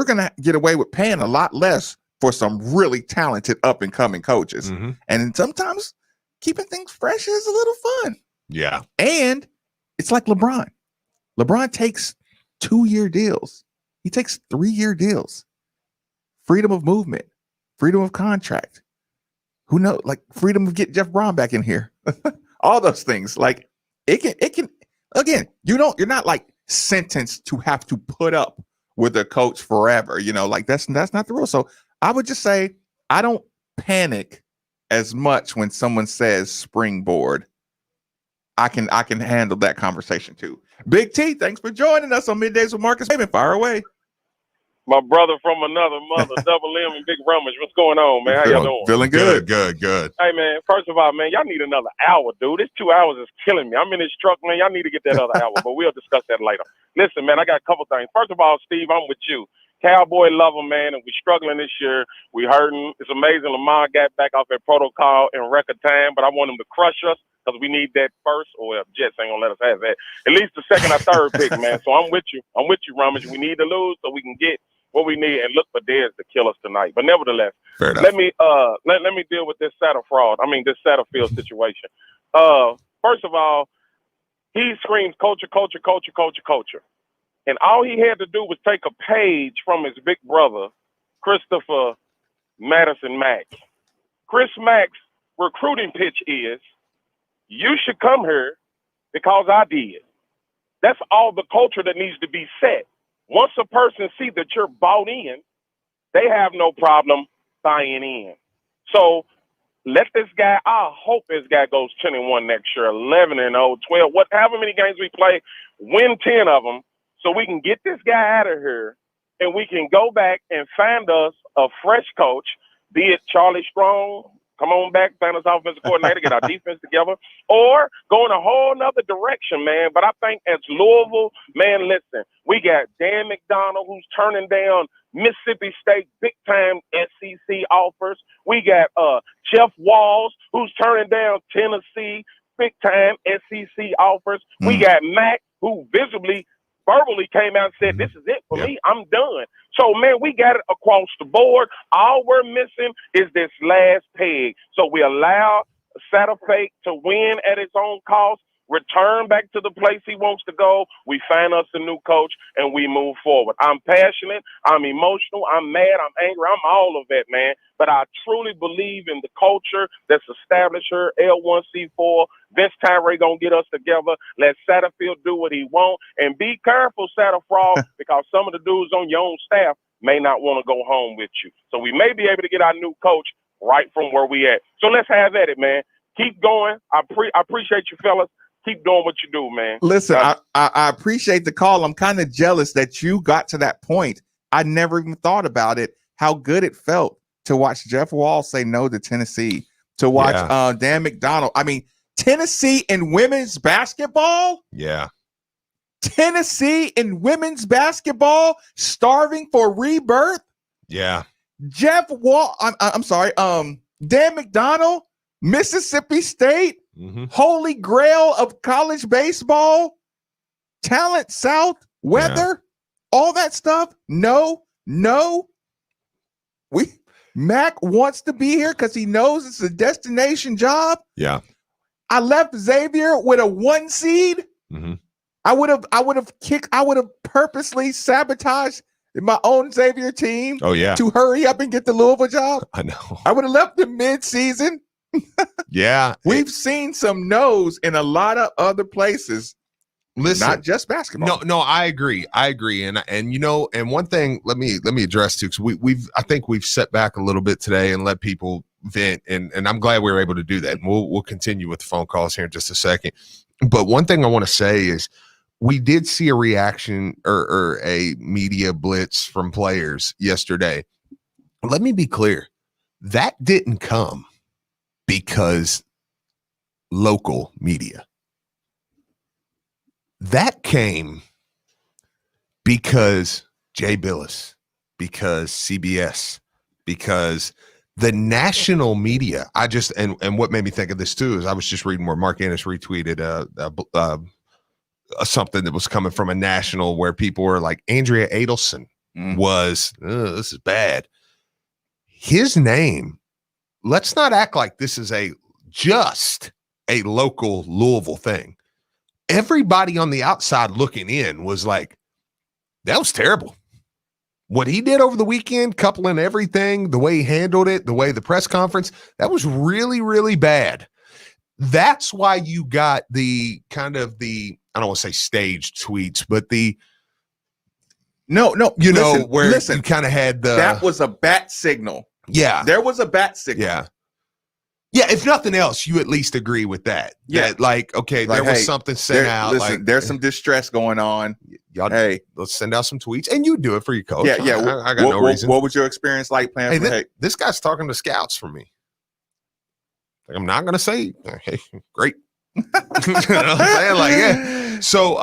gonna get away with paying a lot less for some really talented up and coming coaches. Mm-hmm. And sometimes keeping things fresh is a little fun. Yeah. And it's like LeBron. LeBron takes 2-year deals. He takes 3-year deals. Freedom of movement, freedom of contract. Who knows? Freedom of get Jeff Braun back in here. All those things. It can again, you're not sentenced to have to put up with a coach forever. That's not the rule. So I would just say I don't panic as much when someone says springboard. I can handle that conversation too. Big T, thanks for joining us on Middays with Marcus Raymond. Fire away. My brother from another mother, Double M and Big Rummage. What's going on, man? How y'all doing? Feeling good. Good. Hey, man, first of all, man, y'all need another hour, dude. This 2 hours is killing me. I'm in this truck, man. Y'all need to get that other hour, but we'll discuss that later. Listen, man, I got a couple things. First of all, Steve, I'm with you. Cowboy lover, man, and we're struggling this year. We hurting. It's amazing Lamar got back off that protocol in record time, but I want him to crush us because we need that first. Well, Jets ain't going to let us have that. At least the second or third pick, man. So I'm with you. I'm with you, Rummage. We need to lose so we can get what we need and look for Dez to kill us tonight. But nevertheless, let me deal with this this Satterfield situation. First of all, he screams culture. And all he had to do was take a page from his big brother, Christopher Madison Mack. Chris Mack's recruiting pitch is, you should come here because I did. That's all the culture that needs to be set. Once a person sees that you're bought in, they have no problem buying in. So let this guy, I hope this guy goes 10-1 next year, 11-0, 12, however many games we play, win 10 of them, so we can get this guy out of here and we can go back and find us a fresh coach, be it Charlie Strong, come on back, find us offensive coordinator, get our defense together, or go in a whole nother direction, man. But I think as Louisville, man, listen, we got Dan McDonald who's turning down Mississippi State big-time SEC offers. We got Jeff Walls who's turning down Tennessee big-time SEC offers. We got Mac who verbally came out and said, this is it for me. I'm done. So, man, we got it across the board. All we're missing is this last peg. So we allow Satterfield to win at his own cost, return back to the place he wants to go. We find us a new coach, and we move forward. I'm passionate. I'm emotional. I'm mad. I'm angry. I'm all of that, man. But I truly believe in the culture that's established here, L1C4. Vince Tyree going to get us together. Let Satterfield do what he wants. And be careful, Satterfraud, because some of the dudes on your own staff may not want to go home with you. So we may be able to get our new coach right from where we at. So let's have at it, man. Keep going. I appreciate you, fellas. Keep doing what you do, man. Listen, I appreciate the call. I'm kind of jealous that you got to that point. I never even thought about it, how good it felt to watch Jeff Wall say no to Tennessee, to watch Dan McDonald. I mean, Tennessee in women's basketball? Yeah. Tennessee in women's basketball starving for rebirth? Yeah. Jeff Wall, I'm sorry, Dan McDonald, Mississippi State, holy grail of college baseball, talent south, weather, all that stuff. No. Mac wants to be here because he knows it's a destination job. Yeah. I left Xavier with a 1 seed. I would have purposely sabotaged my own Xavier team. Oh, yeah. To hurry up and get the Louisville job. I know. I would have left them mid-season. Yeah. We've seen some no's in a lot of other places. Listen, not just basketball. No, I agree. And you know, and one thing, let me address too, because I think we've set back a little bit today and let people vent, and I'm glad we were able to do that. And we'll continue with the phone calls here in just a second. But one thing I want to say is we did see a reaction or a media blitz from players yesterday. Let me be clear. That didn't come because local media. That came because Jay Billis, because CBS, because the national media. And what made me think of this too is I was just reading where Mark Ennis retweeted something that was coming from a national where people were like, Andrea Adelson was, this is bad. His name, let's not act like this is just a local Louisville thing. Everybody on the outside looking in was like, that was terrible. What he did over the weekend, coupling everything, the way he handled it, the way the press conference, that was really, really bad. That's why you got the kind of I don't want to say staged tweets, but where you kind of had that was a bat signal. Yeah. There was a bat signal. Yeah. Yeah, if nothing else, you at least agree with that. Yeah. That, like, okay, Like, there was hey, something sent out. Listen, like, there's some distress going on. Y'all, hey, let's send out some tweets, and you do it for your coach. Yeah. I got no reason. What was your experience like playing? This guy's talking to scouts for me. Like, I'm not gonna say, hey, great. You know what I'm saying? Like, yeah. So,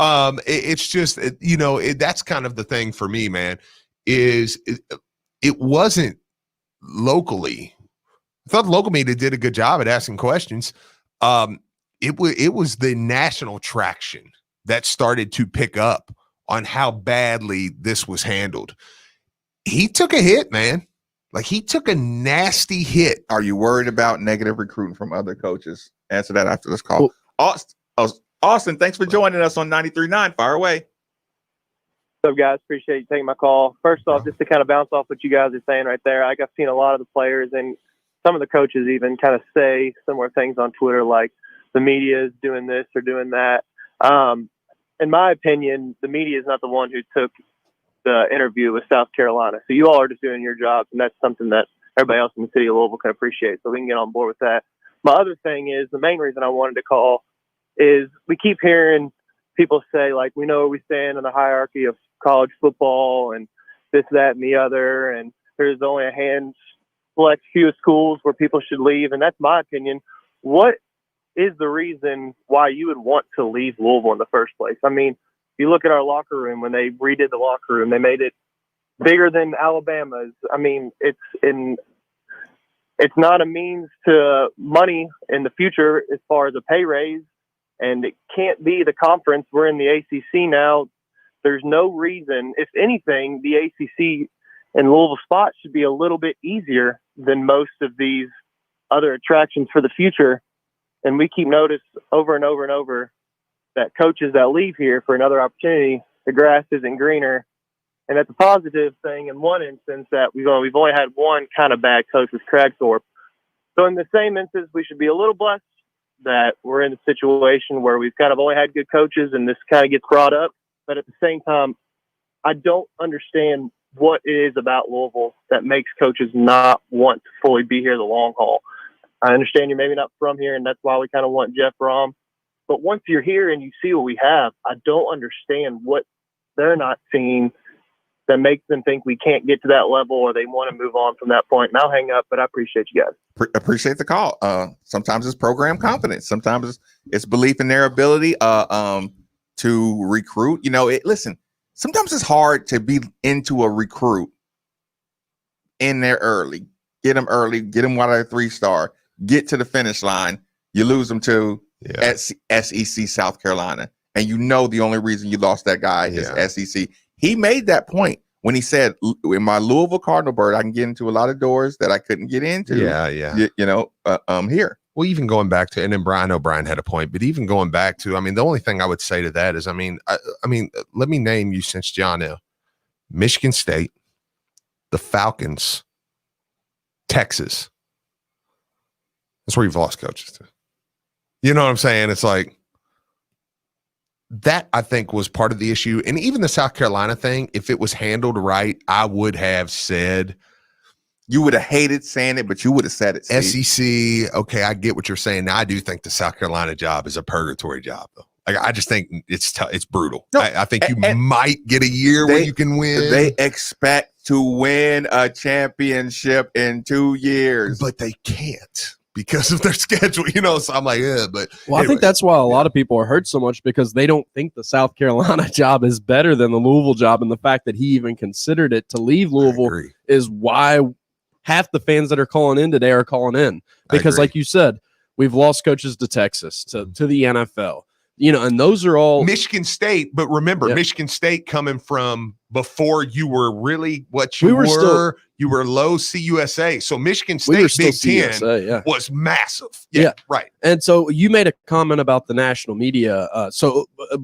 it's just, that's kind of the thing for me, man. Is it wasn't locally. I thought the local media did a good job at asking questions. It was the national traction that started to pick up on how badly this was handled. He took a hit, man. Like, he took a nasty hit. Are you worried about negative recruiting from other coaches? Answer that after this call. Austin, thanks for joining us on 93.9. Fire away. What's up, guys? Appreciate you taking my call. First off, just to kind of bounce off what you guys are saying right there, I've seen a lot of the players and some of the coaches even kind of say similar things on Twitter, like the media is doing this or doing that. In my opinion, the media is not the one who took the interview with South Carolina. So you all are just doing your jobs, and that's something that everybody else in the city of Louisville can appreciate. So we can get on board with that. My other thing is, the main reason I wanted to call is we keep hearing people say, like, we know where we stand in the hierarchy of college football and this, that, and the other, and there's only a select few schools where people should leave, and that's my opinion. What is the reason why you would want to leave Louisville in the first place? I mean, you look at our locker room. When they redid the locker room, they made it bigger than Alabama's. I mean, it's not a means to money in the future as far as a pay raise, and it can't be the conference. We're in the ACC now. There's no reason. If anything, the ACC and Louisville spot should be a little bit easier than most of these other attractions for the future. And we keep notice over and over and over that coaches that leave here for another opportunity, the grass isn't greener. And that's a positive thing in one instance, that we've only had one kind of bad coach with Cragthorpe. So in the same instance, we should be a little blessed that we're in a situation where we've kind of only had good coaches and this kind of gets brought up. But at the same time, I don't understand what it is about Louisville that makes coaches not want to fully be here the long haul. I understand you're maybe not from here, and that's why we kind of want Jeff Brom. But once you're here and you see what we have, I don't understand what they're not seeing that makes them think we can't get to that level, or they want to move on from that point. And I'll hang up, but I appreciate you guys. Appreciate the call. Sometimes it's program confidence. Sometimes it's belief in their ability to recruit. Listen, sometimes it's hard to be into a recruit in there early. Get them early, get them while they're 3-star, get to the finish line. You lose them to SEC South Carolina. And the only reason you lost that guy is SEC. He made that point when he said, in my Louisville Cardinal bird, I can get into a lot of doors that I couldn't get into. Here. Well, even going back to, and then I know Brian had a point, but even going back to, the only thing I would say to that is, let me name you, since John L. Michigan State, the Falcons, Texas. That's where you've lost coaches to. You know what I'm saying? It's like, that, I think, was part of the issue. And even the South Carolina thing, if it was handled right, I would have said. You would have hated saying it, but you would have said it. SEC, okay, I get what you're saying. Now, I do think the South Carolina job is a purgatory job, though. Like, I just think it's brutal. No, I think you might get a year where you can win. They expect to win a championship in 2 years. But they can't because of their schedule, so I'm like, but well, anyway. I think that's why a lot of people are hurt so much, because they don't think the South Carolina job is better than the Louisville job. And the fact that he even considered it to leave Louisville is why half the fans that are calling in today are calling in, because like you said, we've lost coaches to Texas, to the NFL, and those are all Michigan State. But remember, Michigan State coming from before you were really what you were. You were low CUSA. So Michigan State Big Ten was massive. Yeah, right. And so you made a comment about the national media.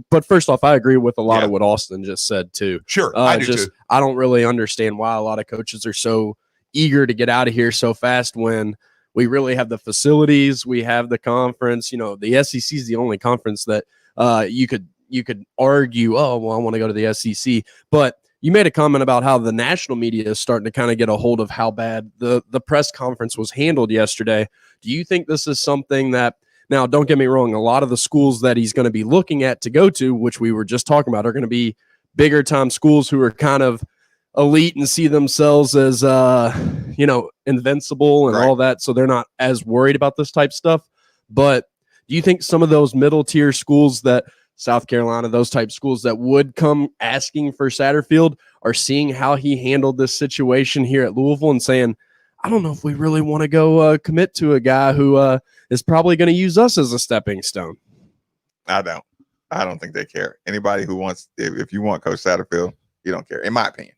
But first off, I agree with a lot of what Austin just said too. Sure, I do too. I don't really understand why a lot of coaches are so eager to get out of here so fast when we really have the facilities, we have the conference. The SEC is the only conference that you could argue, oh, well, I want to go to the SEC. But you made a comment about how the national media is starting to kind of get a hold of how bad the press conference was handled yesterday. Do you think this is something that, now don't get me wrong, a lot of the schools that he's going to be looking at to go to, which we were just talking about, are going to be bigger time schools who are kind of elite and see themselves as, invincible and all that. So they're not as worried about this type of stuff. But do you think some of those middle tier schools that South Carolina, those type schools that would come asking for Satterfield are seeing how he handled this situation here at Louisville and saying, I don't know if we really want to go commit to a guy who is probably going to use us as a stepping stone? I don't think they care. Anybody who wants, if you want Coach Satterfield, you don't care, in my opinion.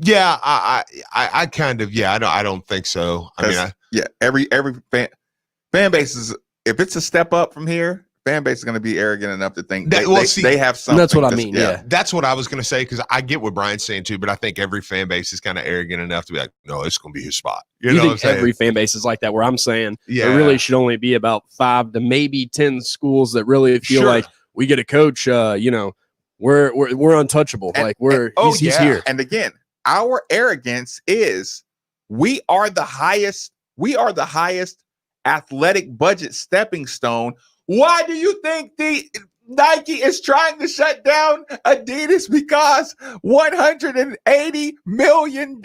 Yeah, I kind of, I don't think so. I mean, every fan base is, if it's a step up from here, fan base is going to be arrogant enough to think they have something. That's what I mean. Yeah, that's what I was going to say, because I get what Brian's saying too, but I think every fan base is kind of arrogant enough to be like, no, it's going to be his spot. You know think every fan base is like that? Where I'm saying there really should only be about 5 to maybe 10 schools that really feel like we get a coach. We're untouchable. He's here. And again, our arrogance is we are the highest athletic budget stepping stone. Why do you think the Nike is trying to shut down Adidas? Because $180 million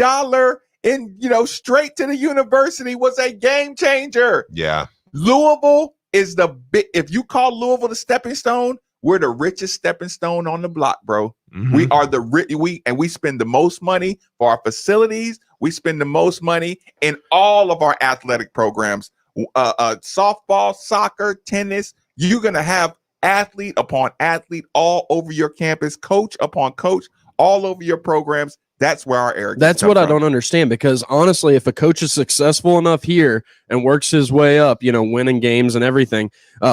in, straight to the university was a game changer. Yeah. Louisville is if you call Louisville the stepping stone, we're the richest stepping stone on the block, bro. Mm-hmm. We are we spend the most money for our facilities. We spend the most money in all of our athletic programs. Softball, soccer, tennis. You're going to have athlete upon athlete all over your campus, coach upon coach, all over your programs. That's where our arrogance. That's what I don't understand, because honestly, if a coach is successful enough here and works his way up, winning games and everything,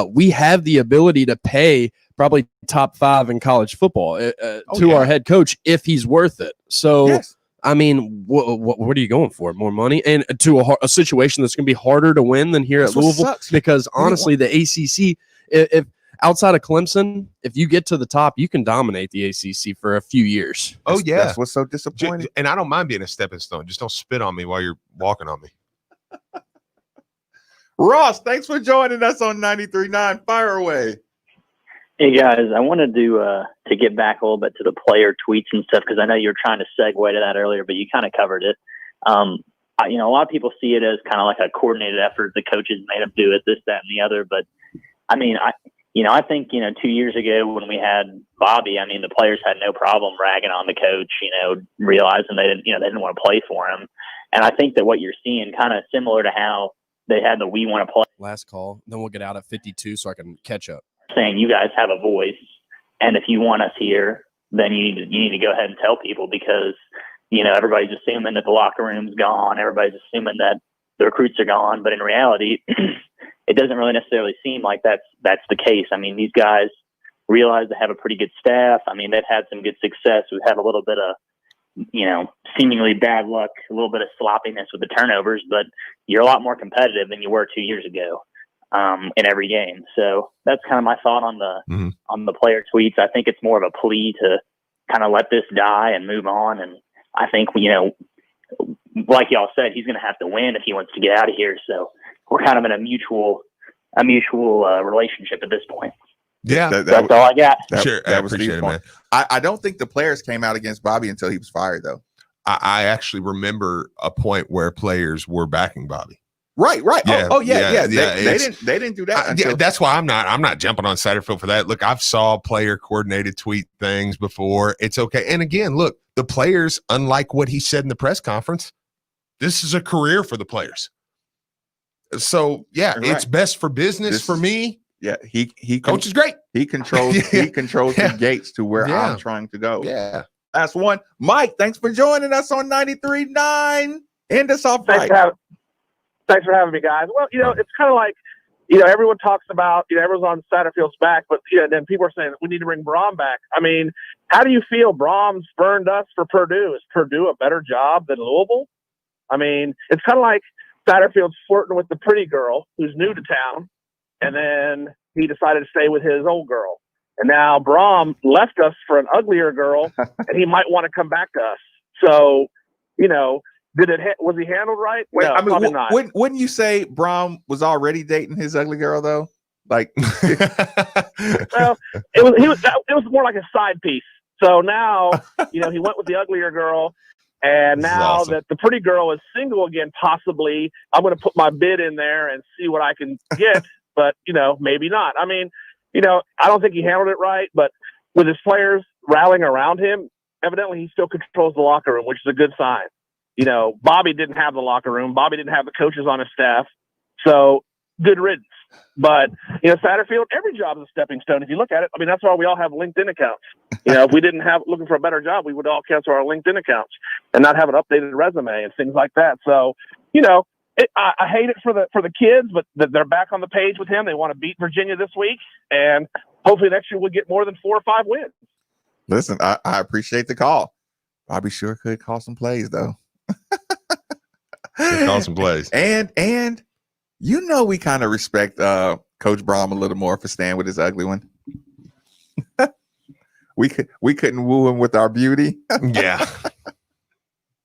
we have the ability to pay probably top 5 in college football to our head coach if he's worth it. So. Yes. I mean, what are you going for? More money? And to a situation that's going to be harder to win than here at Louisville? Because honestly, the ACC, if outside of Clemson, if you get to the top, you can dominate the ACC for a few years. That's what's so disappointing. And I don't mind being a stepping stone. Just don't spit on me while you're walking on me. Ross, thanks for joining us on 93.9. Fire away. Hey guys, I wanted to get back a little bit to the player tweets and stuff, because I know you were trying to segue to that earlier, but you kind of covered it. A lot of people see it as kind of like a coordinated effort. The coaches made them do it, this, that, and the other. But I mean, I think 2 years ago when we had Bobby, I mean, the players had no problem ragging on the coach, realizing they didn't want to play for him. And I think that what you're seeing, kind of similar to how they had the "we want to play" last call, then we'll get out at 52 so I can catch up. Saying you guys have a voice, and if you want us here, then you need to go ahead and tell people, because everybody's assuming that the locker room's gone, everybody's assuming that the recruits are gone, but in reality, it doesn't really necessarily seem like that's the case. I mean, these guys realize they have a pretty good staff. I mean, they've had some good success. We've had a little bit of seemingly bad luck, a little bit of sloppiness with the turnovers, but you're a lot more competitive than you were 2 years ago. In every game. So that's kind of my thought on the player tweets. I think it's more of a plea to kind of let this die and move on. And I think, like y'all said, he's going to have to win if he wants to get out of here. So we're kind of in a mutual relationship at this point. Yeah. That's all I got. That was appreciate it, man. I don't think the players came out against Bobby until he was fired, though. I actually remember a point where players were backing Bobby. Right. Yeah. They didn't do that. That's why I'm not jumping on Satterfield for that. Look, I've saw player coordinated tweet things before. It's okay. And again, look, the players, unlike what he said in the press conference, this is a career for the players. So it's best for business for me. Yeah, he coach is great. He controls the gates to where I'm trying to go. Yeah. Last one. Mike, thanks for joining us on 93.9. End us off right. Thanks for having me, guys. Well, it's kind of like, everyone talks about, everyone's on Satterfield's back, but then people are saying we need to bring Brom back. I mean, how do you feel Brom's burned us for Purdue? Is Purdue a better job than Louisville? I mean, it's kind of like Satterfield's flirting with the pretty girl who's new to town, and then he decided to stay with his old girl. And now Brom left us for an uglier girl, and he might want to come back to us. So, you know, was he handled right? Wait, No, I mean, probably not. wouldn't you say Brom was already dating his ugly girl though? Like, well, it was more like a side piece. So now, you know, he went with the uglier girl, and now that the pretty girl is single again, possibly I'm going to put my bid in there and see what I can get. But you know, maybe not. I mean, you know, I don't think he handled it right. But with his players rallying around him, evidently he still controls the locker room, which is a good sign. You know, Bobby didn't have the locker room. Bobby didn't have the coaches on his staff. So good riddance. But, you know, Satterfield, every job is a stepping stone. If you look at it, I mean, that's why we all have LinkedIn accounts. You know, if we didn't have looking for a better job, we would all cancel our LinkedIn accounts and not have an updated resume and things like that. So, you know, I hate it for the kids, but they're back on the page with him. They want to beat Virginia this week, and hopefully next year we'll get more than 4 or 5 wins. Listen, I appreciate the call. Bobby sure could call some plays, though. Call some plays. And you know we kind of respect Coach Brom a little more for staying with his ugly one. we couldn't woo him with our beauty. Yeah.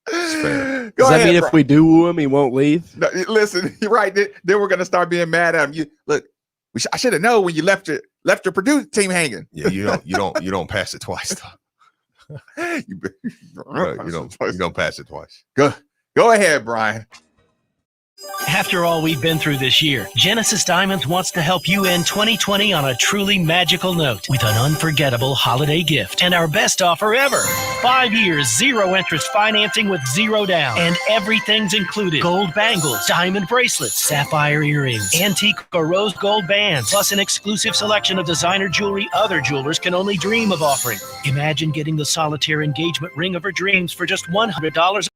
Does that mean if we do woo him, he won't leave? No, listen, you're right. Then we're gonna start being mad at him. You look, I should have known when you left your Purdue team hanging. Yeah, you don't pass it twice. You don't pass it twice. Go ahead, Brian. After all we've been through this year, Genesis Diamonds wants to help you end 2020 on a truly magical note with an unforgettable holiday gift and our best offer ever. 5 years, 0 interest financing with 0 down, and everything's included. Gold bangles, diamond bracelets, sapphire earrings, antique or rose gold bands, plus an exclusive selection of designer jewelry other jewelers can only dream of offering. Imagine getting the solitaire engagement ring of her dreams for just $100